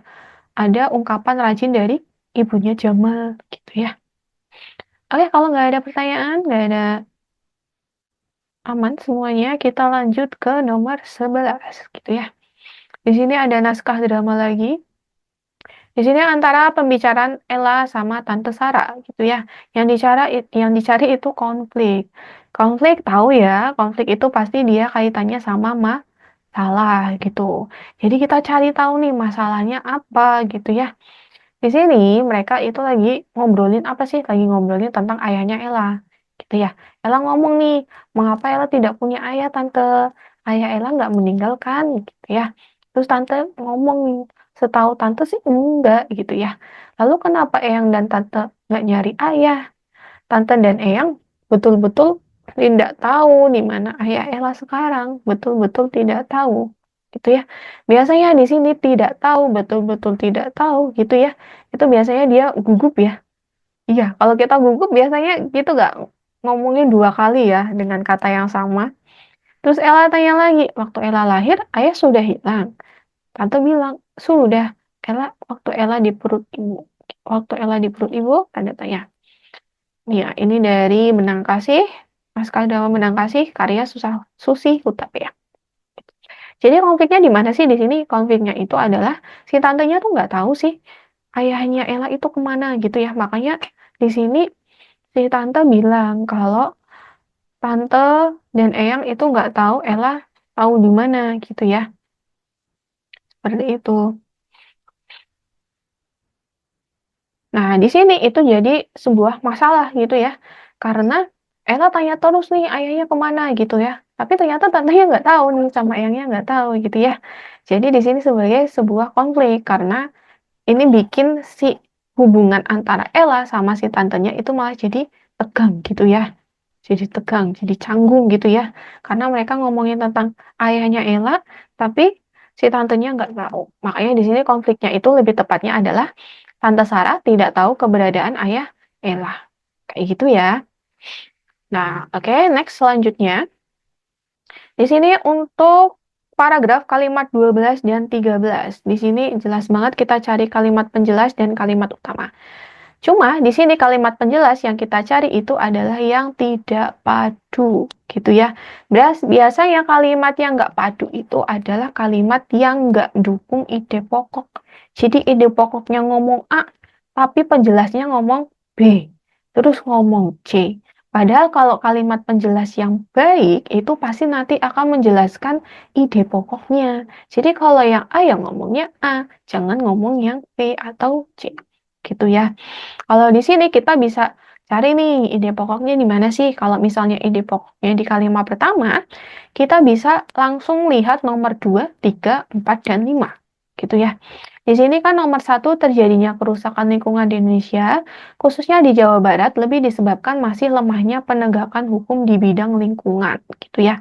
ada ungkapan rajin dari ibunya Jamal gitu ya. Oke, kalau nggak ada pertanyaan, nggak ada, aman semuanya, kita lanjut ke nomor 11 gitu ya. Di sini ada naskah drama lagi. Di sini antara pembicaraan Ella sama Tante Sarah gitu ya. Yang dicari itu konflik. Konflik tahu ya, konflik itu pasti dia kaitannya sama masalah gitu. Jadi kita cari tahu nih masalahnya apa gitu ya. Di sini mereka itu lagi ngobrolin apa sih? Lagi ngobrolin tentang ayahnya Ella. Gitu ya. Ella ngomong nih, mengapa Ella tidak punya ayah, Tante? Ayah Ella nggak meninggal kan? Gitu ya. Terus Tante ngomong nih, setahu Tante sih enggak gitu ya. Lalu kenapa Eyang dan Tante nggak nyari ayah? Tante dan Eyang betul-betul tidak tahu di mana ayah Ella sekarang. Betul-betul tidak tahu. Gitu ya. Biasanya di sini tidak tahu, betul-betul tidak tahu gitu ya. Itu biasanya dia gugup ya. Iya, kalau kita gugup biasanya gitu gak ngomongin 2 kali ya dengan kata yang sama. Terus Ella tanya lagi, waktu Ella lahir, ayah sudah hilang. Tante bilang, sudah. Waktu Ella di perut ibu. Waktu Ella di perut ibu, tanda tanya. Ya, ini dari Benang Kasih, naskah drama Benang Kasih, karya Susi Hutap ya. Jadi konfliknya di mana sih di sini? Konfliknya itu adalah si tantenya tuh nggak tahu sih ayahnya Ella itu kemana gitu ya. Makanya di sini si tante bilang kalau tante dan Eyang itu nggak tahu Ella tahu di mana gitu ya. Seperti itu. Nah, di sini itu jadi sebuah masalah gitu ya. Karena Ella tanya terus nih ayahnya kemana gitu ya. Tapi ternyata tantenya nggak tahu nih sama Eyangnya nggak tahu gitu ya. Jadi di sini sebagai sebuah konflik karena ini bikin si hubungan antara Ella sama si tantenya itu malah jadi tegang gitu ya. Jadi tegang, jadi canggung gitu ya. Karena mereka ngomongin tentang ayahnya Ella, tapi si tantenya nggak tahu. Makanya di sini konfliknya itu lebih tepatnya adalah Tante Sarah tidak tahu keberadaan ayah Ella. Kayak gitu ya. Nah, oke, next selanjutnya. Di sini untuk paragraf kalimat 12 dan 13. Di sini jelas banget kita cari kalimat penjelas dan kalimat utama. Cuma di sini kalimat penjelas yang kita cari itu adalah yang tidak padu, gitu ya. Biasanya kalimat yang nggak padu itu adalah kalimat yang nggak dukung ide pokok. Jadi ide pokoknya ngomong A, tapi penjelasnya ngomong B, terus ngomong C. Padahal kalau kalimat penjelas yang baik itu pasti nanti akan menjelaskan ide pokoknya. Jadi kalau yang A yang ngomongnya A, jangan ngomong yang B atau C. Gitu ya. Kalau di sini kita bisa Cari nih ide pokoknya di mana sih? Kalau misalnya ide pokoknya di kalimat pertama, kita bisa langsung lihat nomor 2, 3, 4, dan 5. Gitu ya. Di sini kan nomor 1 terjadinya kerusakan lingkungan di Indonesia, khususnya di Jawa Barat, lebih disebabkan masih lemahnya penegakan hukum di bidang lingkungan. Gitu ya.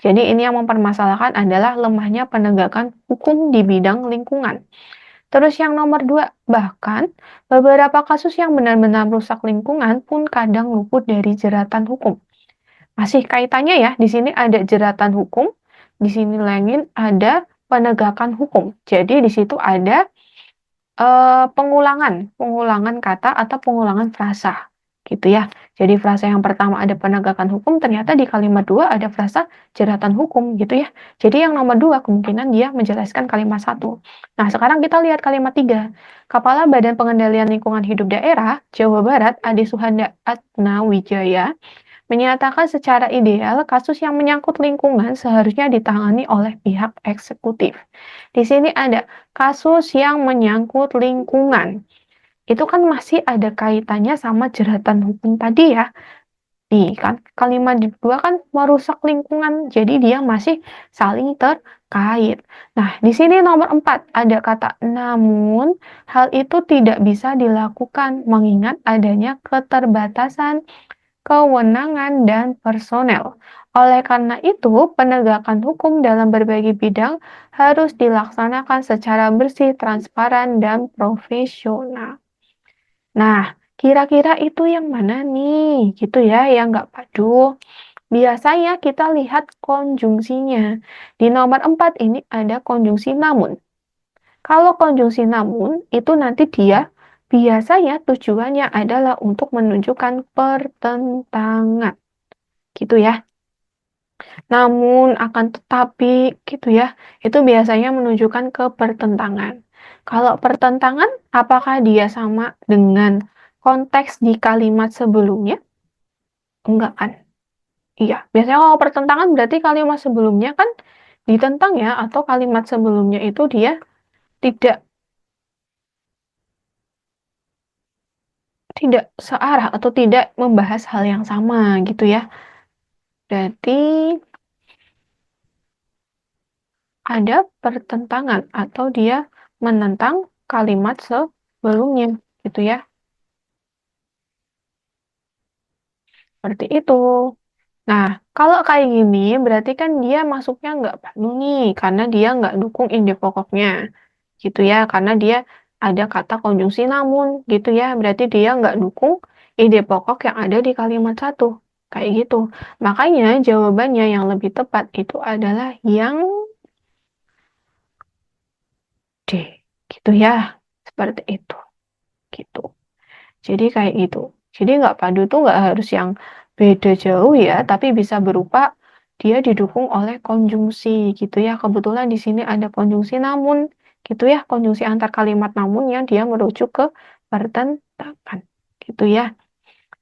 Jadi ini yang mempermasalahkan adalah lemahnya penegakan hukum di bidang lingkungan. Terus yang nomor 2, bahkan beberapa kasus yang benar-benar rusak lingkungan pun kadang luput dari jeratan hukum. Masih kaitannya ya, di sini ada jeratan hukum, di sini lagi ada penegakan hukum. Jadi di situ ada pengulangan kata atau pengulangan frasa, gitu ya. Jadi frasa yang pertama ada penegakan hukum, ternyata di kalimat 2 ada frasa jeratan hukum, gitu ya. Jadi yang nomor 2 kemungkinan dia menjelaskan kalimat 1. Nah, sekarang kita lihat kalimat 3. Kepala Badan Pengendalian Lingkungan Hidup Daerah Jawa Barat, Ade Suhanda Atnawijaya, menyatakan secara ideal kasus yang menyangkut lingkungan seharusnya ditangani oleh pihak eksekutif. Di sini ada kasus yang menyangkut lingkungan. Itu kan masih ada kaitannya sama jeratan hukum tadi ya. Nih kan kalimat kedua kan merusak lingkungan, jadi dia masih saling terkait. Nah, di sini nomor 4 ada kata namun hal itu tidak bisa dilakukan mengingat adanya keterbatasan kewenangan, dan personel. Oleh karena itu, penegakan hukum dalam berbagai bidang harus dilaksanakan secara bersih, transparan, dan profesional. Nah, kira-kira itu yang mana nih? Gitu ya, yang nggak padu. Biasanya kita lihat konjungsinya. Di nomor 4 ini ada konjungsi namun. Kalau konjungsi namun, itu nanti dia biasanya tujuannya adalah untuk menunjukkan pertentangan. Gitu ya. Namun, akan tetapi, gitu ya, itu biasanya menunjukkan kepertentangan. Kalau pertentangan, apakah dia sama dengan konteks di kalimat sebelumnya? Enggak kan? Iya, biasanya kalau pertentangan berarti kalimat sebelumnya kan ditentang ya, atau kalimat sebelumnya itu dia tidak tidak searah atau tidak membahas hal yang sama gitu ya. Berarti ada pertentangan atau dia menentang kalimat sebelumnya gitu ya. Seperti itu. Nah, kalau kayak gini berarti kan dia masuknya nggak penuh nih karena dia nggak dukung ide pokoknya gitu ya. Karena dia ada kata konjungsi namun gitu ya. Berarti dia nggak dukung ide pokok yang ada di kalimat satu. Kayak gitu. Makanya jawabannya yang lebih tepat itu adalah yang D. Gitu ya. Seperti itu. Gitu. Jadi kayak gitu. Jadi nggak padu tuh nggak harus yang beda jauh ya, tapi bisa berupa dia didukung oleh konjungsi gitu ya. Kebetulan di sini ada konjungsi namun gitu ya, konjungsi antar kalimat namun yang dia merujuk ke pertentangan gitu ya.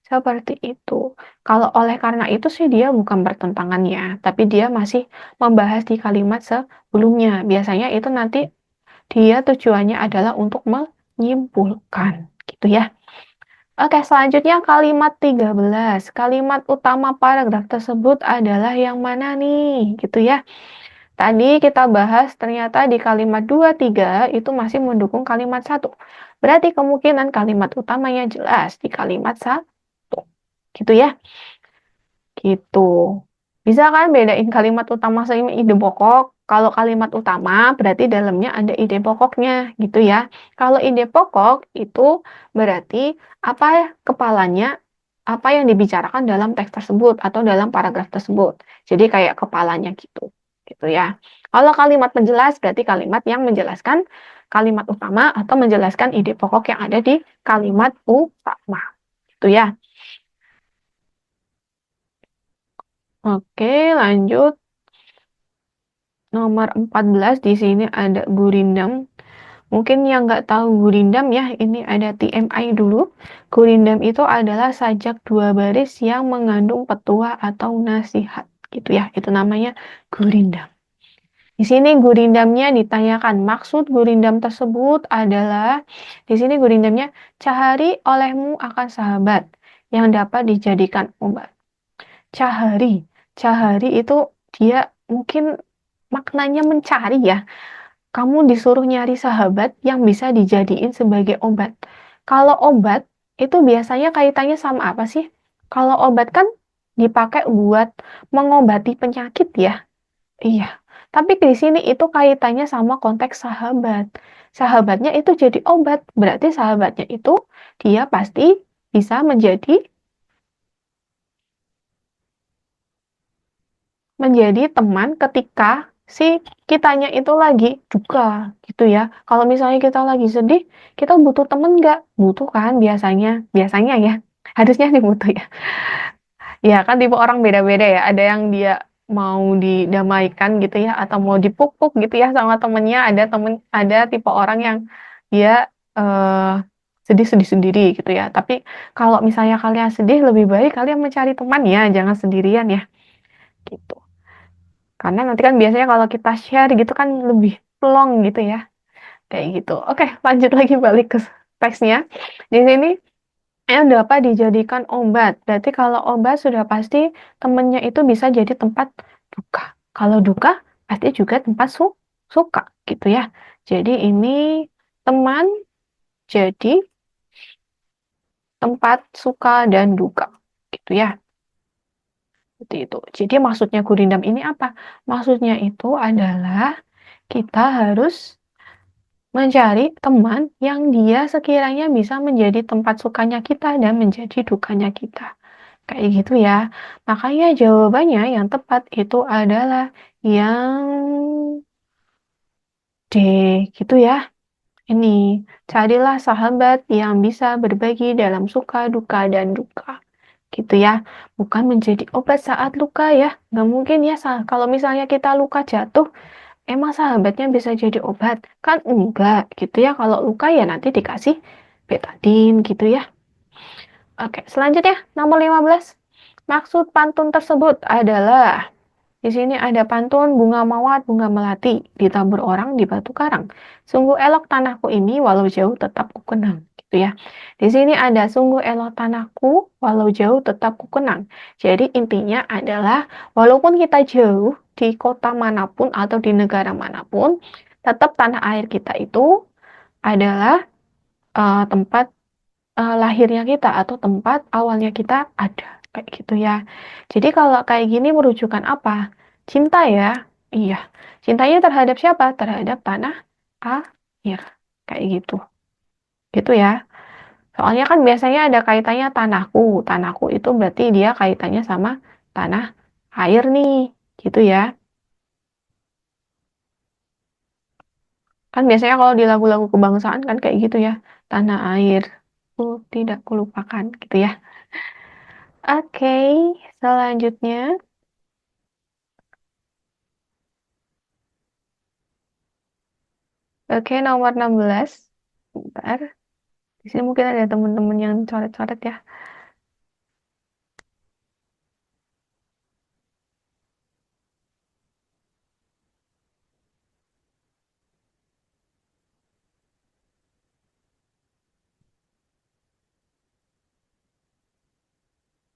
Seperti itu. Kalau oleh karena itu sih dia bukan pertentangan ya, tapi dia masih membahas di kalimat sebelumnya. Biasanya itu nanti dia tujuannya adalah untuk menyimpulkan gitu ya. Oke, selanjutnya kalimat 13. Kalimat utama paragraf tersebut adalah yang mana nih? Gitu ya. Tadi kita bahas ternyata di kalimat 2, 3 itu masih mendukung kalimat 1. Berarti kemungkinan kalimat utamanya jelas di kalimat 1. Gitu ya. Gitu. Bisa kan bedain kalimat utama sama ide pokok? Kalau kalimat utama berarti dalamnya ada ide pokoknya gitu ya. Kalau ide pokok itu berarti apa ya kepalanya, apa yang dibicarakan dalam teks tersebut atau dalam paragraf tersebut. Jadi kayak kepalanya gitu. Gitu ya. Kalau kalimat penjelas berarti kalimat yang menjelaskan kalimat utama atau menjelaskan ide pokok yang ada di kalimat utama. Gitu ya. Oke, lanjut. Nomor 14 di sini ada gurindam. Mungkin yang nggak tahu gurindam ya, ini ada TMI dulu. Gurindam itu adalah sajak dua baris yang mengandung petua atau nasihat. Gitu ya, itu namanya gurindam. Di sini gurindamnya ditanyakan. Maksud gurindam tersebut adalah, di sini gurindamnya, cahari olehmu akan sahabat yang dapat dijadikan obat. Cahari. Cahari itu dia mungkin maknanya mencari ya. Kamu disuruh nyari sahabat yang bisa dijadiin sebagai obat. Kalau obat, itu biasanya kaitannya sama apa sih? Kalau obat kan dipakai buat mengobati penyakit ya. Iya. Tapi di sini itu kaitannya sama konteks sahabat. Sahabatnya itu jadi obat. Berarti sahabatnya itu dia pasti bisa menjadi teman ketika si kitanya itu lagi duka gitu ya. Kalau misalnya kita lagi sedih, kita butuh temen nggak? Butuh kan biasanya. Biasanya ya. Harusnya sih butuh ya. Ya kan tipe orang beda-beda ya. Ada yang dia mau didamaikan gitu ya, atau mau dipuk-puk gitu ya sama temennya. Ada tipe orang yang dia eh, sedih-sedih sendiri gitu ya. Tapi kalau misalnya kalian sedih, lebih baik kalian mencari teman ya, jangan sendirian ya. Gitu. Karena nanti kan biasanya kalau kita share gitu kan lebih plong gitu ya. Kayak gitu. Oke, lanjut lagi balik ke teksnya. Di sini yang dapat dijadikan obat. Berarti kalau obat sudah pasti temennya itu bisa jadi tempat duka. Kalau duka pasti juga tempat suka gitu ya. Jadi ini teman jadi tempat suka dan duka gitu ya. Seperti itu. Jadi maksudnya gurindam ini apa? Maksudnya itu adalah kita harus mencari teman yang dia sekiranya bisa menjadi tempat sukanya kita dan menjadi dukanya kita. Kayak gitu ya. Makanya jawabannya yang tepat itu adalah yang D, gitu ya. Ini, carilah sahabat yang bisa berbagi dalam suka, duka, dan duka. Gitu ya. Bukan menjadi obat saat luka ya. Nggak mungkin ya, kalau misalnya kita luka jatuh, emang sahabatnya bisa jadi obat? Kan enggak gitu ya. Kalau luka ya nanti dikasih betadine gitu ya. Oke, selanjutnya nomor 15. Maksud pantun tersebut adalah, di sini ada pantun bunga mawar bunga melati ditabur orang di batu karang. Sungguh elok tanahku ini walau jauh tetap ku kenang gitu ya. Di sini ada sungguh elok tanahku walau jauh tetap ku kenang. Jadi intinya adalah walaupun kita jauh di kota manapun atau di negara manapun, tetap tanah air kita itu adalah tempat lahirnya kita atau tempat awalnya kita ada kayak gitu ya. Jadi kalau kayak gini merujukan apa? Cinta ya. Iya. Cintanya terhadap siapa? Terhadap tanah air. Kayak gitu. Gitu ya. Soalnya kan biasanya ada kaitannya tanahku. Tanahku itu berarti dia kaitannya sama tanah air nih. Gitu ya. Kan biasanya kalau di lagu-lagu kebangsaan kan kayak gitu ya. Tanah air. Tidak kulupakan gitu ya. Oke, selanjutnya. Oke, nomor 16. Bentar. Di sini mungkin ada teman-teman yang coret-coret ya.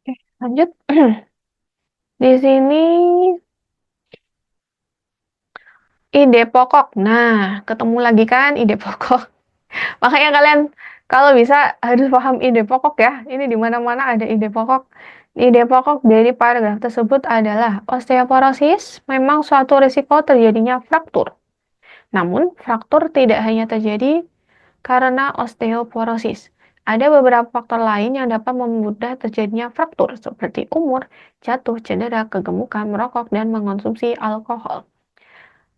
Oke, lanjut. Di sini ide pokok. Nah, ketemu lagi kan ide pokok. Makanya kalian kalau bisa harus paham ide pokok ya. Ini di mana-mana ada ide pokok. Ide pokok dari paragraf tersebut adalah osteoporosis memang suatu risiko terjadinya fraktur. Namun, fraktur tidak hanya terjadi karena osteoporosis. Ada beberapa faktor lain yang dapat memudah terjadinya fraktur, seperti umur, jatuh, cedera, kegemukan, merokok, dan mengonsumsi alkohol.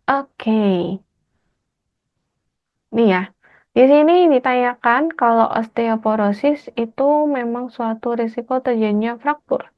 Oke, nih ya. Di sini ditanyakan kalau osteoporosis itu memang suatu risiko terjadinya fraktur.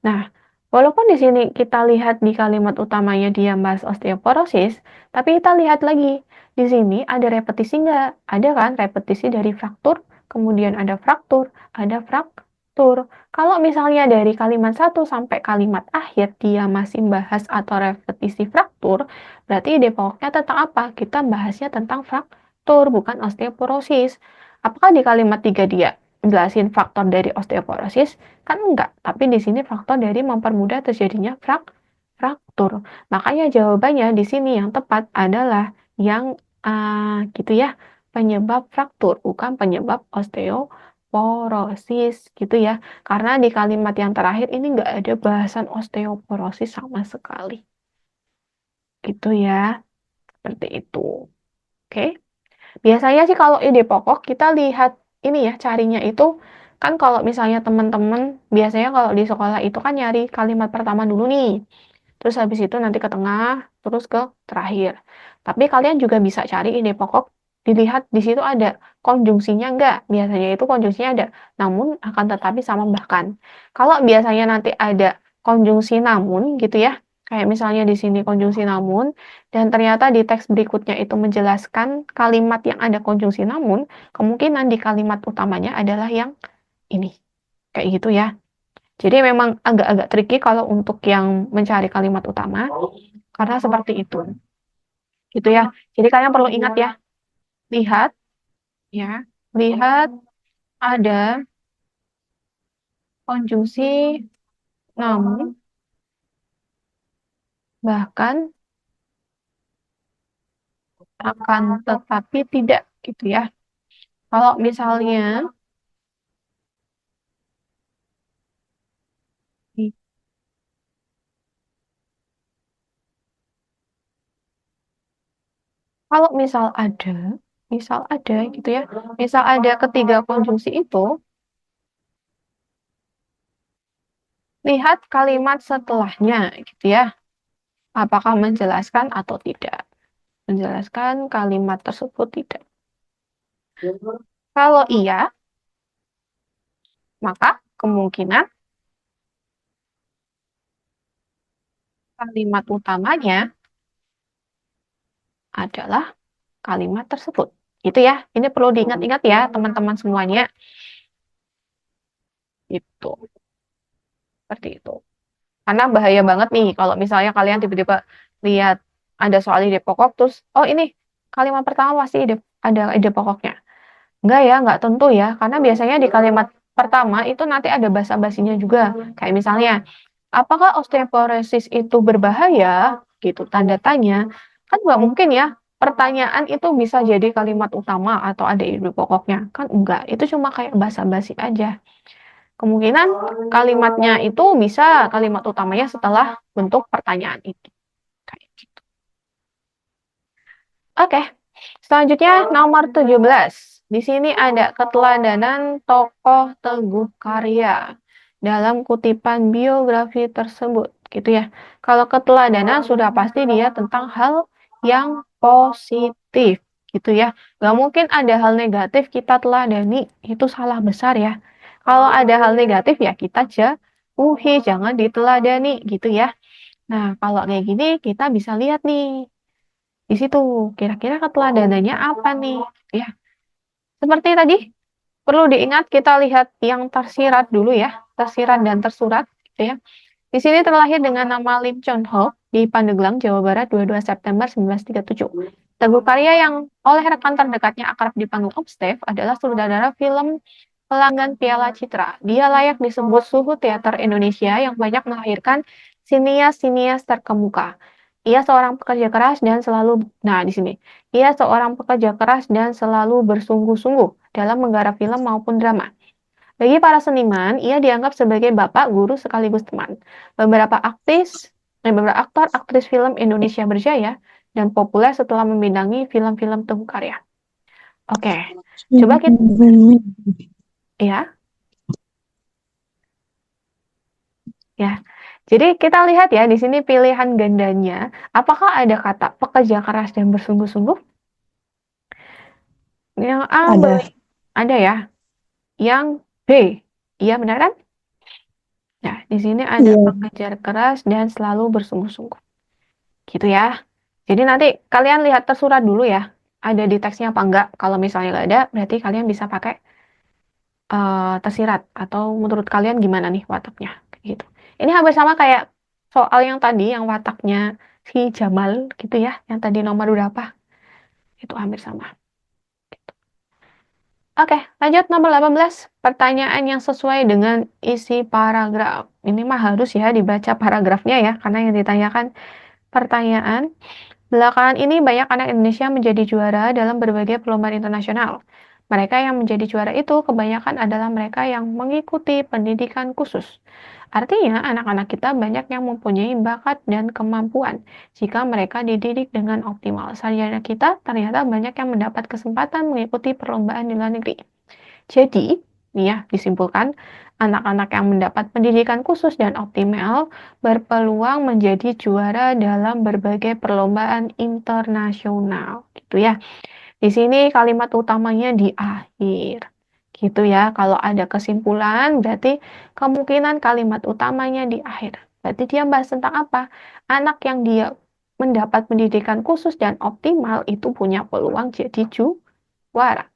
Nah, walaupun di sini kita lihat di kalimat utamanya dia bahas osteoporosis, tapi kita lihat lagi, di sini ada repetisi nggak? Ada kan repetisi dari fraktur, kemudian ada fraktur, ada fraktur. fraktur. Kalau misalnya dari kalimat 1 sampai kalimat akhir dia masih bahas atau repetisi fraktur, berarti ide pokoknya tentang apa? Kita bahasnya tentang fraktur, bukan osteoporosis. Apakah di kalimat 3 dia jelasin faktor dari osteoporosis? Kan enggak, tapi di sini faktor dari mempermudah terjadinya fraktur. Makanya jawabannya di sini yang tepat adalah yang gitu ya, penyebab fraktur, bukan penyebab osteoporosis gitu ya. Karena di kalimat yang terakhir ini nggak ada bahasan osteoporosis sama sekali. Gitu ya, seperti itu. Oke. Biasanya sih kalau ide pokok kita lihat ini ya, carinya itu kan kalau misalnya teman-teman biasanya kalau di sekolah itu kan nyari kalimat pertama dulu nih. Terus habis itu nanti ke tengah, terus ke terakhir. Tapi kalian juga bisa cari ide pokok, dilihat di situ ada konjungsinya enggak. Biasanya itu konjungsinya ada, namun akan tetapi sama bahkan. Kalau biasanya nanti ada konjungsi namun gitu ya, kayak misalnya di sini konjungsi namun, dan ternyata di teks berikutnya itu menjelaskan kalimat yang ada konjungsi namun, kemungkinan di kalimat utamanya adalah yang ini. Kayak gitu ya. Jadi memang agak-agak tricky kalau untuk yang mencari kalimat utama, karena seperti itu. Gitu ya. Jadi kalian perlu ingat ya, lihat ya, lihat ada konjungsi namun, bahkan, akan tetapi tidak gitu ya. Kalau misalnya kalau misal ada gitu ya, misal ada ketiga konjungsi itu, lihat kalimat setelahnya gitu ya. Apakah menjelaskan atau tidak? Menjelaskan kalimat tersebut tidak. Kalau iya, maka kemungkinan kalimat utamanya adalah kalimat tersebut. Gitu ya. Ini perlu diingat-ingat ya, teman-teman semuanya. Itu. Seperti itu. Karena bahaya banget nih kalau misalnya kalian tiba-tiba lihat ada soal ide pokok terus, oh ini kalimat pertama pasti ada ide pokoknya. Enggak ya, enggak tentu ya. Karena biasanya di kalimat pertama itu nanti ada basa-basinya juga. Kayak misalnya, apakah osteoporosis itu berbahaya? Gitu, tanda tanya. Kan nggak mungkin ya, pertanyaan itu bisa jadi kalimat utama atau ada ide pokoknya. Kan enggak, itu cuma kayak basa-basi aja. Kemungkinan kalimatnya itu bisa kalimat utamanya setelah bentuk pertanyaan itu. Kayak gitu. Oke, selanjutnya nomor 17. Di sini ada keteladanan tokoh Teguh Karya dalam kutipan biografi tersebut, gitu ya. Kalau keteladanan sudah pasti dia tentang hal yang positif, gitu ya. Gak mungkin ada hal negatif kita teladani, itu salah besar ya. Kalau ada hal negatif ya kita jauhi, jangan diteladani, gitu ya. Nah, kalau kayak gini kita bisa lihat nih di situ kira-kira keteladanannya apa nih ya, seperti tadi perlu diingat kita lihat yang tersirat dulu ya, tersirat dan tersurat gitu ya. Di sini terlahir dengan nama Lim Chon Ho di Pandeglang, Jawa Barat 22 September 1937. Teguh Karya yang oleh rekan terdekatnya akrab dipanggil Om Steve adalah sutradara film pelanggan Piala Citra. Dia layak disebut suhu teater Indonesia yang banyak melahirkan sinias-sinias terkemuka. Ia seorang pekerja keras dan selalu, nah di sini, ia seorang pekerja keras dan selalu bersungguh-sungguh dalam menggarap film maupun drama. Bagi para seniman, ia dianggap sebagai bapak, guru, sekaligus teman. Beberapa aktor, aktris film Indonesia berjaya dan populer setelah membidangi film-film Teguh Karya. Oke, coba kita, ya, ya. Jadi kita lihat ya di sini pilihan gandanya. Apakah ada kata pekerja keras dan bersungguh-sungguh? Yang A, Ada. ada ya. Yang B, iya benar kan? Nah, di sini ada Iya. pekerja keras dan selalu bersungguh-sungguh. Gitu ya. Jadi nanti kalian lihat tersurat dulu ya. Ada di teksnya apa enggak. Kalau misalnya nggak ada, berarti kalian bisa pakai tersirat atau menurut kalian gimana nih wataknya kayak gitu. Ini hampir sama kayak soal yang tadi yang wataknya si Jamal gitu ya, yang tadi nomor berapa? Itu hampir sama. Oke, lanjut nomor 18. Pertanyaan yang sesuai dengan isi paragraf. Ini mah harus ya dibaca paragrafnya ya, karena yang ditanyakan pertanyaan. Belakangan ini banyak anak Indonesia menjadi juara dalam berbagai perlombaan internasional. Mereka yang menjadi juara itu kebanyakan adalah mereka yang mengikuti pendidikan khusus. Artinya, anak-anak kita banyak yang mempunyai bakat dan kemampuan jika mereka dididik dengan optimal. Sarjana kita ternyata banyak yang mendapat kesempatan mengikuti perlombaan di luar negeri. Jadi, nih ya, disimpulkan, anak-anak yang mendapat pendidikan khusus dan optimal berpeluang menjadi juara dalam berbagai perlombaan internasional. Gitu ya. Di sini kalimat utamanya di akhir. Gitu ya. Kalau ada kesimpulan, berarti kemungkinan kalimat utamanya di akhir. Berarti dia bahas tentang apa? Anak yang dia mendapat pendidikan khusus dan optimal itu punya peluang jadi juara.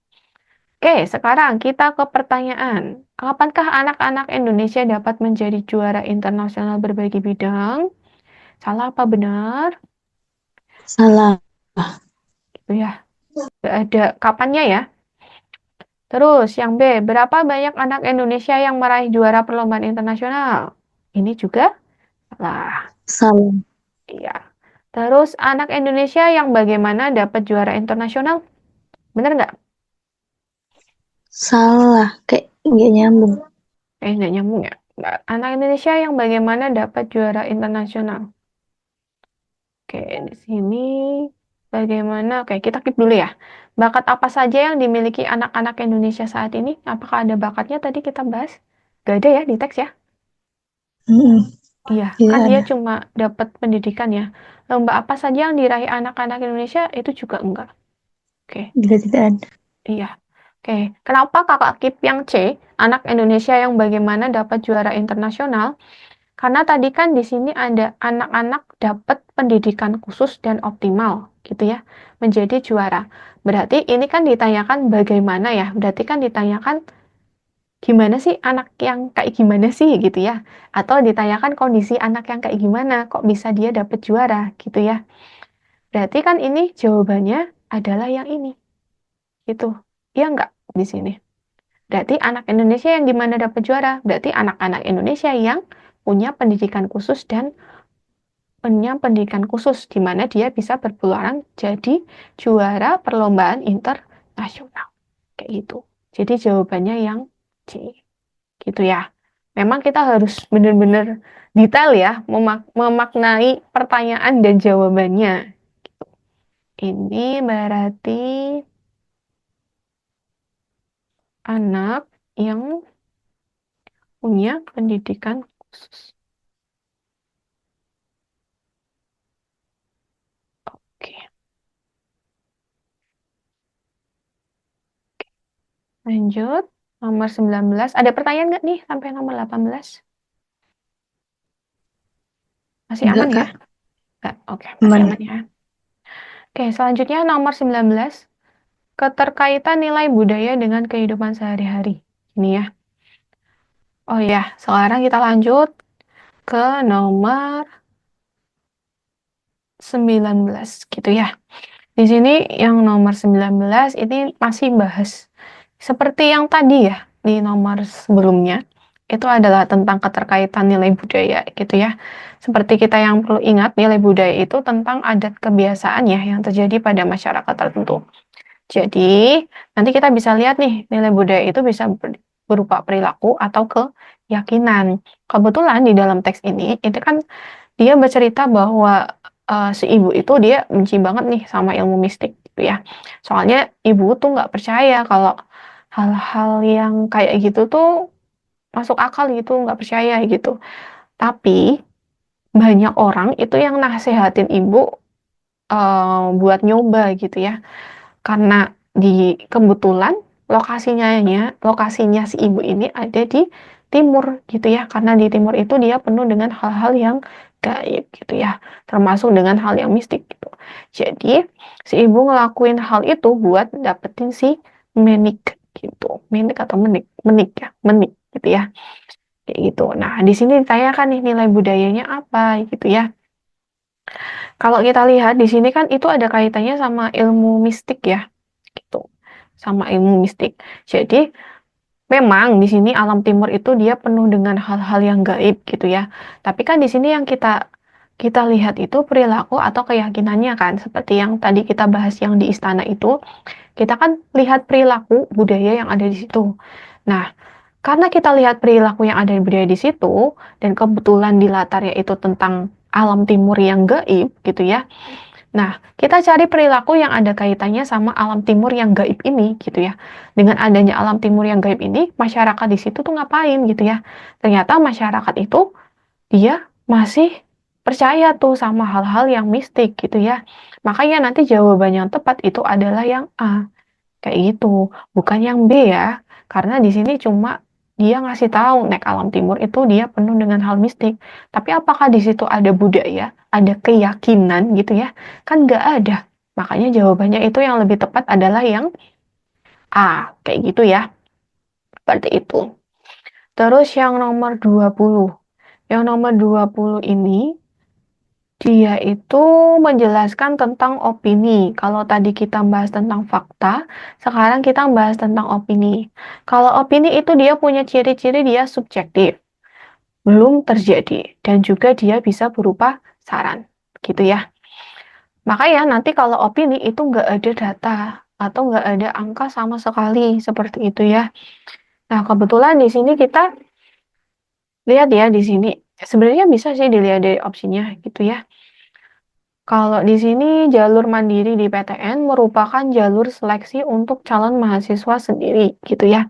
Oke, sekarang kita ke pertanyaan. Kapankah anak-anak Indonesia dapat menjadi juara internasional berbagai bidang? Salah apa benar? Salah. Itu ya. Nggak ada kapannya ya. Terus yang B, berapa banyak anak Indonesia yang meraih juara perlombaan internasional? Ini juga salah. Salah. Iya. Terus anak Indonesia yang bagaimana dapat juara internasional? Benar nggak? Salah. Kayak nggak nyambung. Nggak nyambung ya. Anak Indonesia yang bagaimana dapat juara internasional? Oke, di sini bagaimana? Oke, kita keep dulu ya. Bakat apa saja yang dimiliki anak-anak Indonesia saat ini? Apakah ada bakatnya tadi kita bahas? Gak ada ya di teks ya? Mm-mm. Iya, Tidak kan dia ada. cuma dapat pendidikan ya. Lomba apa saja yang diraih anak-anak Indonesia itu juga enggak. Oke, Juga tidak ada. iya. Oke, kenapa kakak Kip yang C, anak Indonesia yang bagaimana dapat juara internasional? Karena tadi kan di sini ada anak-anak dapat pendidikan khusus dan optimal, gitu ya, menjadi juara. Berarti ini kan ditanyakan bagaimana ya? Berarti kan ditanyakan gimana sih anak yang kayak gimana sih gitu ya? Atau ditanyakan kondisi anak yang kayak gimana, kok bisa dia dapat juara gitu ya? Berarti kan ini jawabannya adalah yang ini, gitu. Iya nggak di sini? Berarti anak Indonesia yang gimana dapat juara? Berarti anak-anak Indonesia yang punya pendidikan khusus dan punya pendidikan khusus di mana dia bisa berpeluang jadi juara perlombaan internasional. Kayak gitu. Jadi jawabannya yang C. Gitu ya. Memang kita harus benar-benar detail ya memaknai pertanyaan dan jawabannya. Ini berarti anak yang punya pendidikan khusus. Oke, lanjut. Nomor 19. Ada pertanyaan nggak nih sampai nomor 18? Masih Enggak, aman ya? Kak. Nggak? Oke, masih Aman. aman ya. Oke, selanjutnya nomor 19. Keterkaitan nilai budaya dengan kehidupan sehari-hari. Ini ya. Oh ya, sekarang kita lanjut ke nomor 19 gitu ya. Di sini yang nomor 19 ini masih bahas seperti yang tadi ya di nomor sebelumnya. Itu adalah tentang keterkaitan nilai budaya gitu ya. Seperti kita yang perlu ingat, nilai budaya itu tentang adat kebiasaan ya yang terjadi pada masyarakat tertentu. Jadi, nanti kita bisa lihat nih, nilai budaya itu bisa berupa perilaku atau keyakinan. Kebetulan di dalam teks ini, itu kan dia bercerita bahwa si ibu itu dia benci banget nih sama ilmu mistik gitu ya. Soalnya ibu tuh nggak percaya kalau hal-hal yang kayak gitu tuh masuk akal gitu, nggak percaya gitu. Tapi banyak orang itu yang nasehatin ibu buat nyoba gitu ya. Karena di kebetulan lokasinya si ibu ini ada di timur gitu ya. Karena di timur itu dia penuh dengan hal-hal yang gaib gitu ya, termasuk dengan hal yang mistik gitu. Jadi si ibu ngelakuin hal itu buat dapetin si Menik. gitu. Minik atau menik, menik ya, menik gitu ya. Kayak gitu. Nah, di sini ditanyakan nih nilai budayanya apa gitu ya. Kalau kita lihat di sini kan itu ada kaitannya sama ilmu mistik ya, gitu. Sama ilmu mistik. Jadi, memang di sini alam timur itu dia penuh dengan hal-hal yang gaib gitu ya. Tapi kan di sini yang kita kita lihat itu perilaku atau keyakinannya kan, seperti yang tadi kita bahas yang di istana itu, kita kan lihat perilaku budaya yang ada di situ. Nah, karena kita lihat perilaku yang ada di budaya di situ, dan kebetulan di latarnya itu tentang alam timur yang gaib gitu ya. Nah, kita cari perilaku yang ada kaitannya sama alam timur yang gaib ini gitu ya. Dengan adanya alam timur yang gaib ini, masyarakat di situ tuh ngapain gitu ya. Ternyata masyarakat itu dia masih percaya tuh sama hal-hal yang mistik gitu ya. Makanya nanti jawaban yang tepat itu adalah yang A. Kayak gitu, bukan yang B ya. Karena di sini cuma dia ngasih tahu nek alam timur itu dia penuh dengan hal mistik. Tapi apakah di situ ada budaya, ada keyakinan gitu ya? Kan nggak ada. Makanya jawabannya itu yang lebih tepat adalah yang A, kayak gitu ya. Seperti itu. Terus yang nomor 20. Yang nomor 20 ini dia itu menjelaskan tentang opini. Kalau tadi kita bahas tentang fakta, sekarang kita bahas tentang opini. Kalau opini itu dia punya ciri-ciri dia subjektif, belum terjadi, dan juga dia bisa berupa saran, gitu ya. Makanya nanti kalau opini itu nggak ada data atau nggak ada angka sama sekali, seperti itu ya. Nah, kebetulan di sini kita lihat ya di sini. Sebenarnya bisa sih dilihat dari opsinya, gitu ya. Kalau di sini jalur mandiri di PTN merupakan jalur seleksi untuk calon mahasiswa sendiri, gitu ya.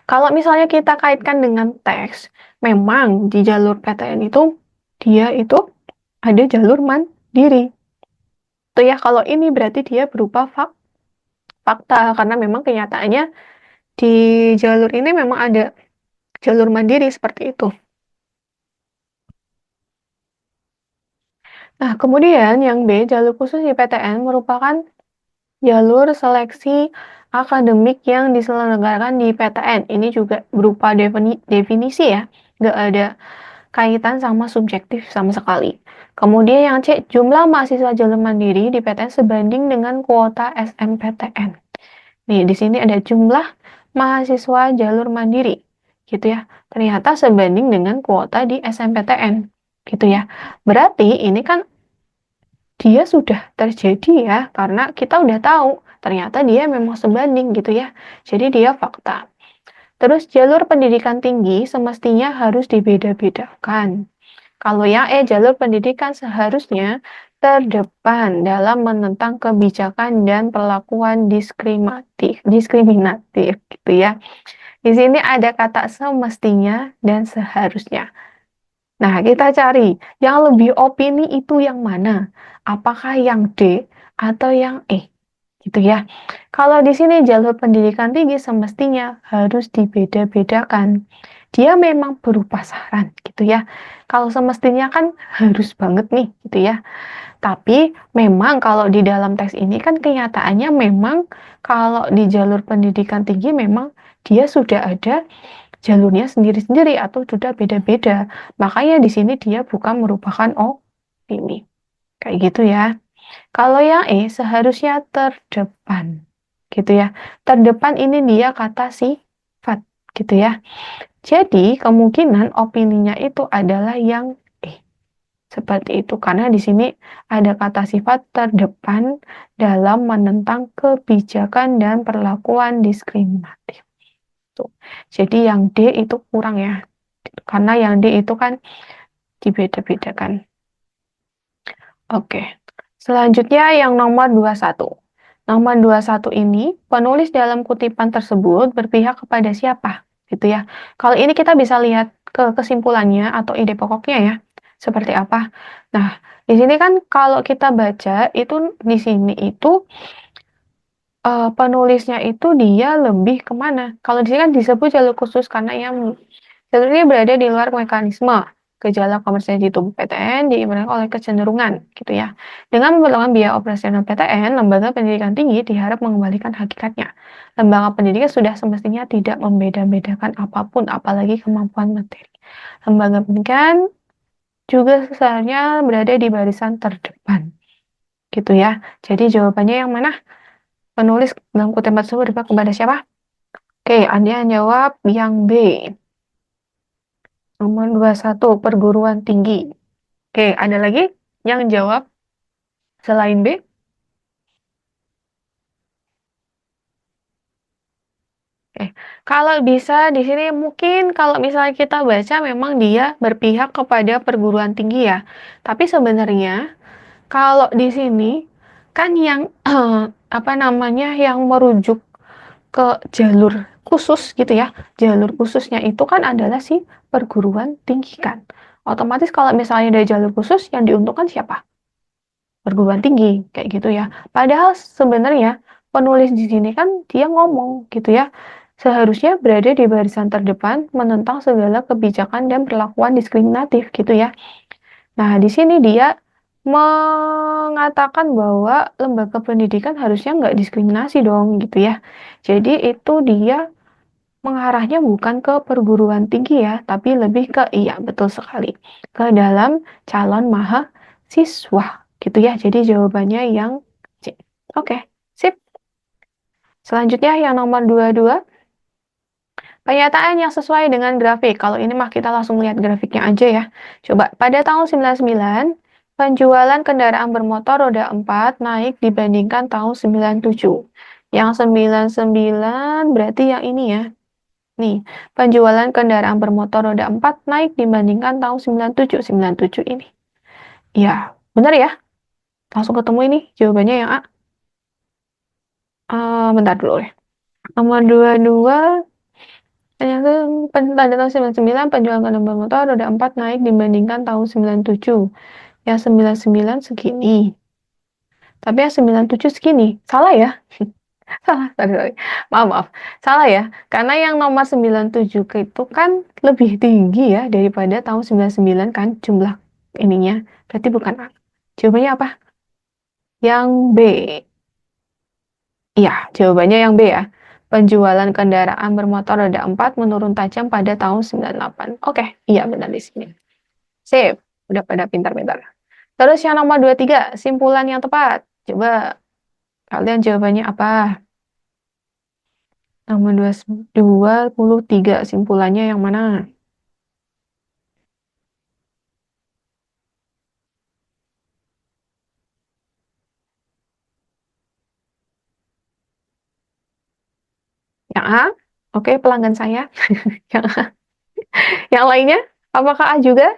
Kalau misalnya kita kaitkan dengan teks, memang di jalur PTN itu dia itu ada jalur mandiri. Itu ya, kalau ini berarti dia berupa fakta karena memang kenyataannya di jalur ini memang ada jalur mandiri seperti itu. Nah, kemudian yang B, jalur khusus di PTN merupakan jalur seleksi akademik yang diselenggarakan di PTN. Ini juga berupa definisi ya, nggak ada kaitan sama subjektif sama sekali. Kemudian yang C, jumlah mahasiswa jalur mandiri di PTN sebanding dengan kuota SNMPTN. Nih, di sini ada jumlah mahasiswa jalur mandiri, gitu ya. Ternyata sebanding dengan kuota di SNMPTN, gitu ya. Berarti ini kan dia sudah terjadi ya, karena kita udah tahu ternyata dia memang sebanding gitu ya. Jadi dia fakta. Terus jalur pendidikan tinggi semestinya harus dibeda-bedakan. Kalau yang jalur pendidikan seharusnya terdepan dalam menentang kebijakan dan perlakuan diskriminatif gitu ya. Di sini ada kata semestinya dan seharusnya. Nah, kita cari yang lebih opini itu yang mana? Apakah yang D atau yang E? Gitu ya. Kalau di sini jalur pendidikan tinggi semestinya harus dibeda-bedakan. Dia memang berupa saran gitu ya. Kalau semestinya kan harus banget nih gitu ya. Tapi memang kalau di dalam teks ini kan kenyataannya memang kalau di jalur pendidikan tinggi memang dia sudah ada jalurnya sendiri-sendiri atau sudah beda-beda. Makanya di sini dia bukan merupakan opini. Kayak gitu ya. Kalau yang E seharusnya terdepan. Gitu ya. Terdepan ini dia kata sifat. Gitu ya. Jadi kemungkinan opininya itu adalah yang E. Seperti itu. Karena di sini ada kata sifat terdepan dalam menentang kebijakan dan perlakuan diskriminatif. Tuh. Jadi yang D itu kurang ya. Karena yang D itu kan dibeda-bedakan. Oke. Selanjutnya yang nomor 21. Nomor 21 ini, penulis dalam kutipan tersebut berpihak kepada siapa? Gitu ya. Kalau ini kita bisa lihat ke kesimpulannya atau ide pokoknya ya. Seperti apa? Nah, di sini kan kalau kita baca itu di sini itu penulisnya itu dia lebih kemana? Kalau di sini kan disebut jalur khusus karena yang jalur ini berada di luar mekanisme. Gejala komersial di tubuh PTN diibaratkan oleh kecenderungan, gitu ya. Dengan memperlakukan biaya operasional PTN, lembaga pendidikan tinggi diharap mengembalikan hakikatnya. Lembaga pendidikan sudah semestinya tidak membeda-bedakan apapun, apalagi kemampuan materi. Lembaga pendidikan juga seharusnya berada di barisan terdepan, gitu ya. Jadi jawabannya yang mana? Penulis dalam kutipan tersebut berpihak kepada siapa? Oke, Anda yang jawab yang B. Nomor 21, perguruan tinggi. Oke, ada lagi yang jawab selain B? Kalau bisa di sini mungkin kalau misalnya kita baca memang dia berpihak kepada perguruan tinggi ya. Tapi sebenarnya kalau di sini kan yang apa namanya yang merujuk ke jalur khusus gitu ya. Jalur khususnya itu kan adalah si perguruan tinggi kan. Otomatis kalau misalnya ada jalur khusus yang diuntungkan siapa? Perguruan tinggi kayak gitu ya. Padahal sebenarnya penulis di sini kan dia ngomong gitu ya. Seharusnya berada di barisan terdepan menentang segala kebijakan dan perlakuan diskriminatif gitu ya. Nah, di sini dia mengatakan bahwa lembaga pendidikan harusnya nggak diskriminasi dong gitu ya. Jadi itu dia mengarahnya bukan ke perguruan tinggi ya, tapi lebih ke iya betul sekali ke dalam calon mahasiswa gitu ya. Jadi jawabannya yang C. Oke, sip. Selanjutnya yang nomor 22, pernyataan yang sesuai dengan grafik. Kalau ini mah kita langsung lihat grafiknya aja ya. Coba pada tahun 99 penjualan kendaraan bermotor roda 4 naik dibandingkan tahun 97. Yang 99 berarti yang ini ya. Nih, penjualan kendaraan bermotor roda 4 naik dibandingkan tahun 97. 97 ini. Ya, benar ya? Langsung ketemu ini jawabannya yang A. Bentar dulu ya. Nomor 22, ternyata pada tahun 99 penjualan kendaraan bermotor roda 4 naik dibandingkan tahun 97. Yang 99 segini. Tapi yang 97 segini. Salah ya? Salah, sorry. Maaf, maaf. Salah ya. Karena yang nomor 97 itu kan lebih tinggi ya daripada tahun 99 kan jumlah ininya. Berarti bukan A. Jawabannya apa? Yang B. Iya, jawabannya yang B ya. Penjualan kendaraan bermotor roda 4 menurun tajam pada tahun 98. Oke, iya benar di sini. Sip. Udah pada pintar-pintar. Terus yang nomor 23, simpulan yang tepat. Coba kalian jawabannya apa? Nomor 23, simpulannya yang mana? Yang A? Oke, pelanggan saya. Yang A. Yang lainnya? Apakah A juga?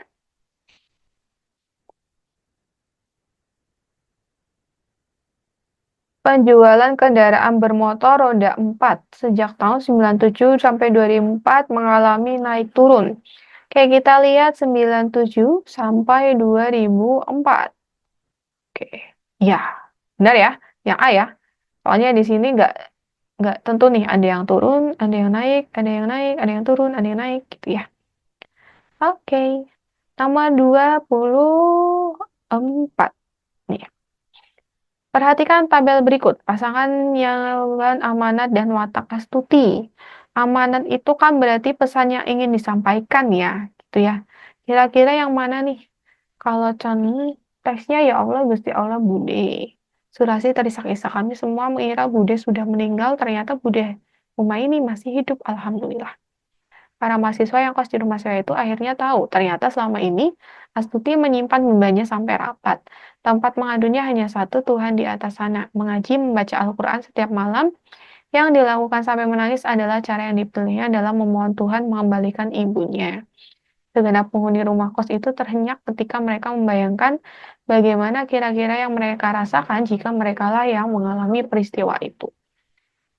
Penjualan kendaraan bermotor roda 4 sejak tahun 97 sampai 2004 mengalami naik turun. Kayak kita lihat 97 sampai 2004. Oke, ya, benar ya, yang A ya. Soalnya di sini nggak tentu nih, ada yang turun, ada yang naik, ada yang naik, ada yang turun, ada yang naik, gitu ya. Oke, nomor 24. Nih, perhatikan tabel berikut. Pasangan yang amanat dan watak astuti. Amanat itu kan berarti pesan yang ingin disampaikan ya, gitu ya. Kira-kira yang mana nih? Kalau Chan teksnya ya Allah Gusti Allah Bude. Surasi terisak-isak kami semua mengira Bude sudah meninggal, ternyata Bude Humayni masih hidup, alhamdulillah. Para mahasiswa yang kos di rumah saya itu akhirnya tahu, ternyata selama ini Astuti menyimpan bebannya sampai rapat. Tempat mengadunya hanya satu, Tuhan di atas sana. Mengaji, membaca Al-Quran setiap malam, yang dilakukan sampai menangis adalah cara yang dipilihnya dalam memohon Tuhan mengembalikan ibunya. Segenap penghuni rumah kos itu terhenyak ketika mereka membayangkan bagaimana kira-kira yang mereka rasakan jika mereka lah yang mengalami peristiwa itu.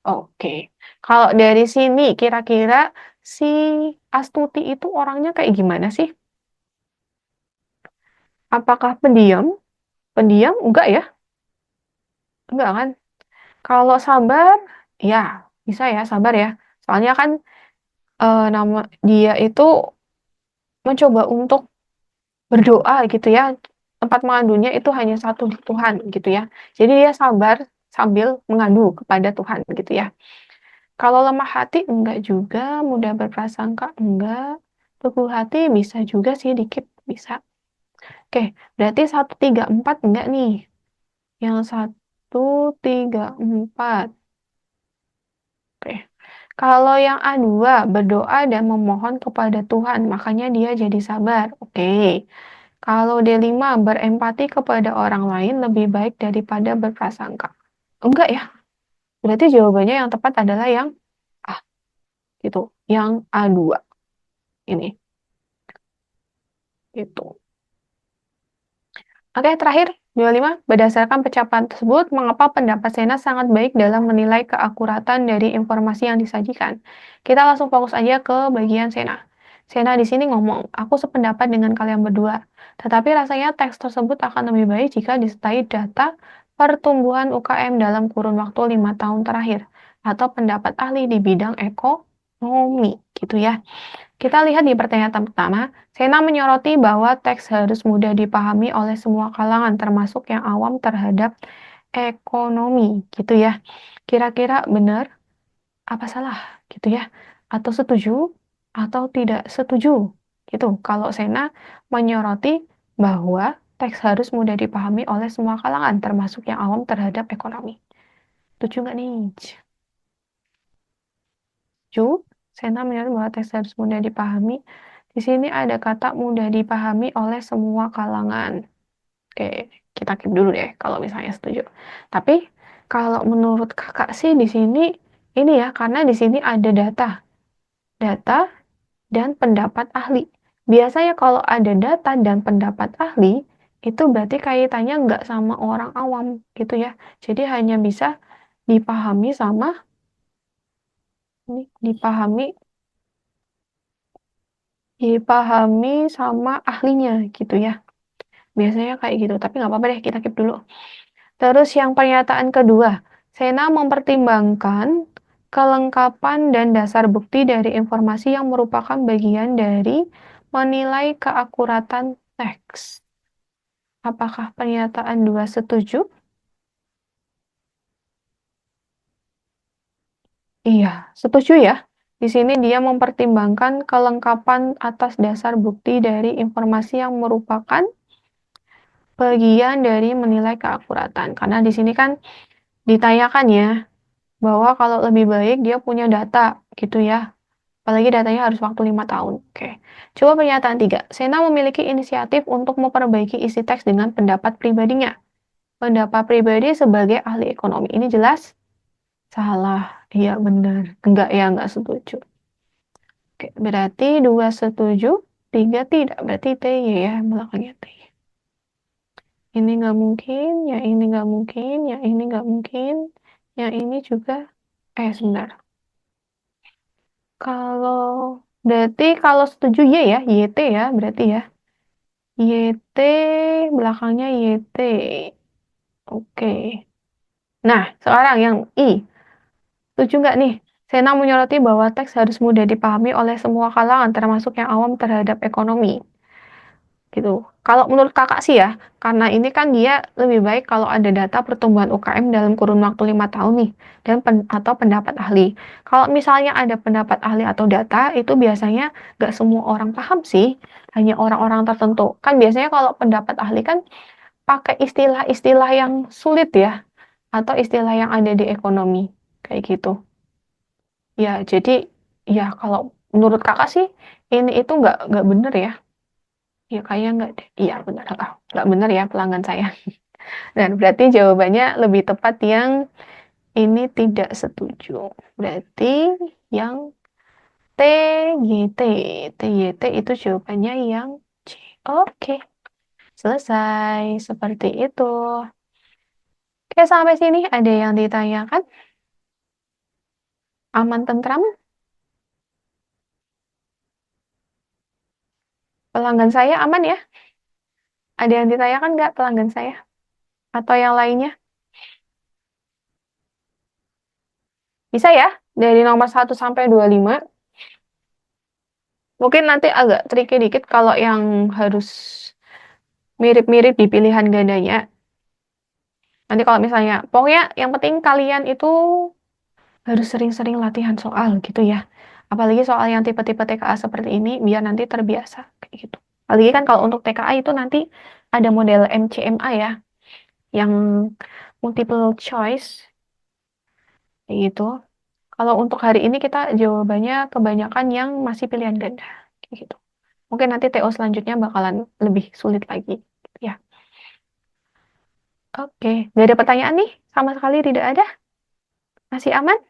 Oke, kalau dari sini kira-kira si Astuti itu orangnya kayak gimana sih? Apakah pendiam? Pendiam? Enggak ya? Enggak kan? Kalau sabar, ya bisa ya sabar ya. Soalnya kan nama dia itu mencoba untuk berdoa gitu ya. Tempat mengadunya itu hanya satu di Tuhan gitu ya. Jadi dia sabar sambil mengadu kepada Tuhan gitu ya. Kalau lemah hati enggak juga, mudah berprasangka enggak, teguh hati bisa juga sih dikit bisa. Oke, berarti 1, 3, 4 enggak nih. Yang 1, 3, 4. Oke. Kalau yang A2 berdoa dan memohon kepada Tuhan, makanya dia jadi sabar. Oke. Kalau D5 berempati kepada orang lain lebih baik daripada berprasangka. Enggak ya. Berarti jawabannya yang tepat adalah yang A gitu. Yang A2 ini. Gitu. Oke, terakhir 25. Berdasarkan pencapaian tersebut, mengapa pendapat Sena sangat baik dalam menilai keakuratan dari informasi yang disajikan? Kita langsung fokus aja ke bagian Sena. Sena di sini ngomong, aku sependapat dengan kalian berdua. Tetapi rasanya teks tersebut akan lebih baik jika disertai data pertumbuhan UKM dalam kurun waktu 5 tahun terakhir atau pendapat ahli di bidang ekonomi, gitu ya. Kita lihat di pertanyaan pertama, Sena menyoroti bahwa teks harus mudah dipahami oleh semua kalangan, termasuk yang awam terhadap ekonomi, gitu ya. Kira-kira benar apa salah, gitu ya? Atau setuju atau tidak setuju, gitu. Kalau Sena menyoroti bahwa teks harus mudah dipahami oleh semua kalangan, termasuk yang awam terhadap ekonomi. Setuju nggak nih? Setuju? Sena menyoroti bahwa teks harus mudah dipahami. Di sini ada kata mudah dipahami oleh semua kalangan. Oke, kita keep dulu deh kalau misalnya setuju. Tapi kalau menurut kakak sih di sini ini ya, karena di sini ada data dan pendapat ahli. Biasanya kalau ada data dan pendapat ahli, itu berarti kaitannya nggak sama orang awam gitu ya. Jadi hanya bisa dipahami sama ini, dipahami sama ahlinya gitu ya. Biasanya kayak gitu, tapi nggak apa-apa deh, kita keep dulu. Terus yang pernyataan kedua, Sena mempertimbangkan kelengkapan dan dasar bukti dari informasi yang merupakan bagian dari menilai keakuratan teks. Apakah pernyataan dua setuju? Iya, setuju ya. Di sini dia mempertimbangkan kelengkapan atas dasar bukti dari informasi yang merupakan bagian dari menilai keakuratan. Karena di sini kan ditanyakan ya, bahwa kalau lebih baik dia punya data gitu ya. Apalagi datanya harus waktu 5 tahun. Oke. Coba pernyataan 3. Sena memiliki inisiatif untuk memperbaiki isi teks dengan pendapat pribadinya. Pendapat pribadi sebagai ahli ekonomi. Ini jelas salah. Iya benar. Enggak ya, enggak setuju. Oke, berarti 2 setuju, 3 tidak. Berarti T ya, belakangnya T. Ini nggak mungkin, ya ini nggak mungkin, ya ini nggak mungkin, yang ini juga. Sebentar. Kalau berarti kalau setuju Y ya, YT ya berarti ya. YT belakangnya YT. Oke. Nah, sekarang yang I. Setuju nggak nih? Sena menyoroti bahwa teks harus mudah dipahami oleh semua kalangan, termasuk yang awam terhadap ekonomi. Gitu. Kalau menurut kakak sih ya, karena ini kan dia lebih baik kalau ada data pertumbuhan UKM dalam kurun waktu 5 tahun nih, dan atau pendapat ahli. Kalau misalnya ada pendapat ahli atau data, itu biasanya nggak semua orang paham sih, hanya orang-orang tertentu. Kan biasanya kalau pendapat ahli kan pakai istilah-istilah yang sulit ya, atau istilah yang ada di ekonomi, kayak gitu. Ya, jadi ya kalau menurut kakak sih, ini itu nggak bener ya. Ya kayaknya nggak deh. Iya benar. Nggak benar ya pelanggan saya. Dan berarti jawabannya lebih tepat yang ini tidak setuju. Berarti yang TYT. TYT itu jawabannya yang C. Oke. Selesai. Seperti itu. Oke, sampai sini ada yang ditanyakan? Aman tentram? Pelanggan saya aman ya? Ada yang ditanyakan nggak pelanggan saya? Atau yang lainnya? Bisa ya? Dari nomor 1 sampai 25. Mungkin nanti agak tricky dikit kalau yang harus mirip-mirip di pilihan gandanya. Nanti kalau misalnya, pokoknya yang penting kalian itu harus sering-sering latihan soal gitu ya. Apalagi soal yang tipe-tipe TKA seperti ini, biar nanti terbiasa kayak gitu. Apalagi kan kalau untuk TKA itu nanti ada model MCMA ya, yang multiple choice kayak gitu. Kalau untuk hari ini kita jawabannya kebanyakan yang masih pilihan ganda kayak gitu. Mungkin nanti TO selanjutnya bakalan lebih sulit lagi ya. Oke, nggak ada pertanyaan nih, sama sekali tidak ada. Masih aman?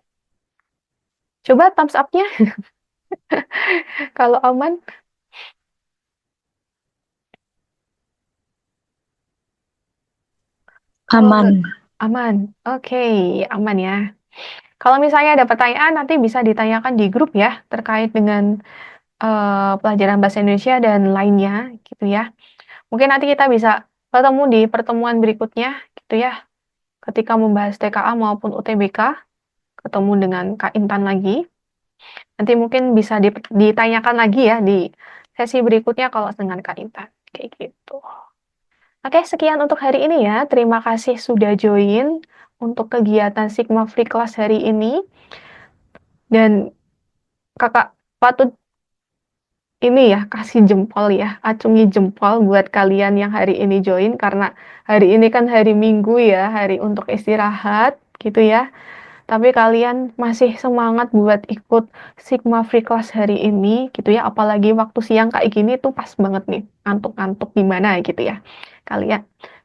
Coba thumbs up-nya kalau aman. Kalau Aman. nggak aman, oke, aman ya. Kalau misalnya ada pertanyaan, nanti bisa ditanyakan di grup ya, terkait dengan pelajaran bahasa Indonesia dan lainnya, gitu ya. Mungkin nanti kita bisa ketemu di pertemuan berikutnya, gitu ya. Ketika membahas TKA maupun UTBK, ketemu dengan Kak Intan lagi. Nanti mungkin bisa ditanyakan lagi ya di sesi berikutnya kalau dengan Kak Intan. Kayak gitu. Oke, sekian untuk hari ini ya. Terima kasih sudah join untuk kegiatan Sigma Free Class hari ini. Dan kakak patut ini ya, kasih jempol ya, acungi jempol buat kalian yang hari ini join. Karena hari ini kan hari Minggu ya, hari untuk istirahat gitu ya. Tapi kalian masih semangat buat ikut Sigma Free Class hari ini gitu ya. Apalagi waktu siang kayak gini tuh pas banget nih. Ngantuk-ngantuk gimana gitu ya. Kalian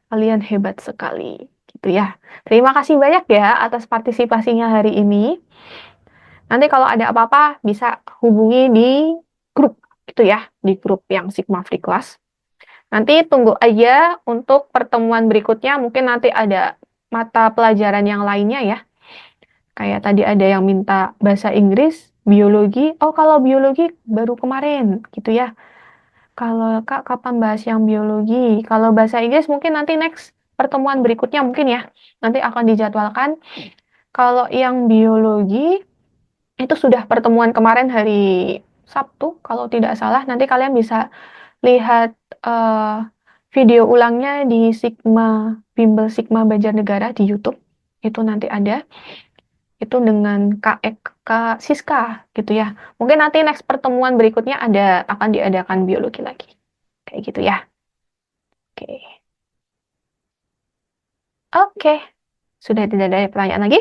kalian hebat sekali gitu ya. Terima kasih banyak ya atas partisipasinya hari ini. Nanti kalau ada apa-apa bisa hubungi di grup gitu ya, di grup yang Sigma Free Class. Nanti tunggu aja untuk pertemuan berikutnya. Mungkin nanti ada mata pelajaran yang lainnya ya. Kayak tadi ada yang minta bahasa Inggris, biologi. Oh, kalau biologi baru kemarin gitu ya. Kalau Kak, kapan bahas yang biologi? Kalau bahasa Inggris mungkin nanti next pertemuan berikutnya mungkin ya. Nanti akan dijadwalkan. Kalau yang biologi itu sudah pertemuan kemarin hari Sabtu, kalau tidak salah. Nanti kalian bisa lihat video ulangnya di Bimbel Sigma Banjarnegara di YouTube. Itu nanti ada. Itu dengan Kak Siska gitu ya. Mungkin nanti next pertemuan berikutnya akan diadakan biologi lagi. Kayak gitu ya. Oke. Oke. Sudah tidak ada pertanyaan lagi?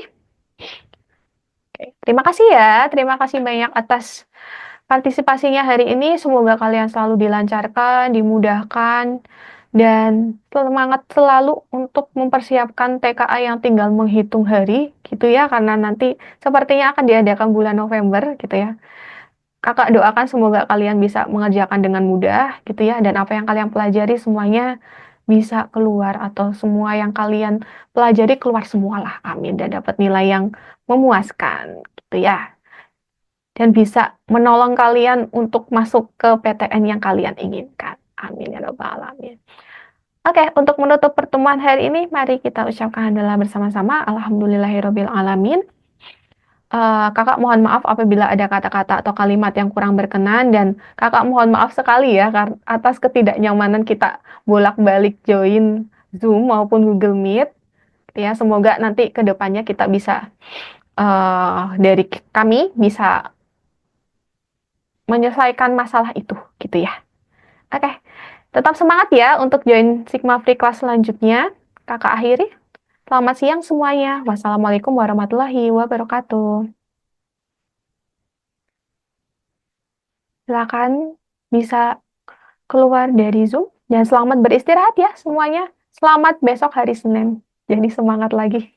Oke. Terima kasih ya. Terima kasih banyak atas partisipasinya hari ini. Semoga kalian selalu dilancarkan, dimudahkan, dan semangat selalu untuk mempersiapkan TKA yang tinggal menghitung hari gitu ya. Karena nanti sepertinya akan diadakan bulan November gitu ya. Kakak doakan semoga kalian bisa mengerjakan dengan mudah gitu ya, dan apa yang kalian pelajari semuanya bisa keluar, atau semua yang kalian pelajari keluar semualah, amin, dan dapat nilai yang memuaskan gitu ya, dan bisa menolong kalian untuk masuk ke PTN yang kalian inginkan, amin ya rabbal alamin. Oke, untuk menutup pertemuan hari ini, mari kita ucapkan hamdalah bersama-sama, alhamdulillahirabbil alamin. Kakak mohon maaf apabila ada kata-kata atau kalimat yang kurang berkenan, dan kakak mohon maaf sekali ya atas ketidaknyamanan kita bolak-balik join Zoom maupun Google Meet. Ya, semoga nanti ke depannya kita bisa dari kami bisa menyelesaikan masalah itu gitu ya. Oke, tetap semangat ya untuk join Sigma Free Class selanjutnya. Kakak akhiri. Selamat siang semuanya. Wassalamualaikum warahmatullahi wabarakatuh. Silakan bisa keluar dari Zoom, dan selamat beristirahat ya semuanya. Selamat besok hari Senin. Jadi semangat lagi.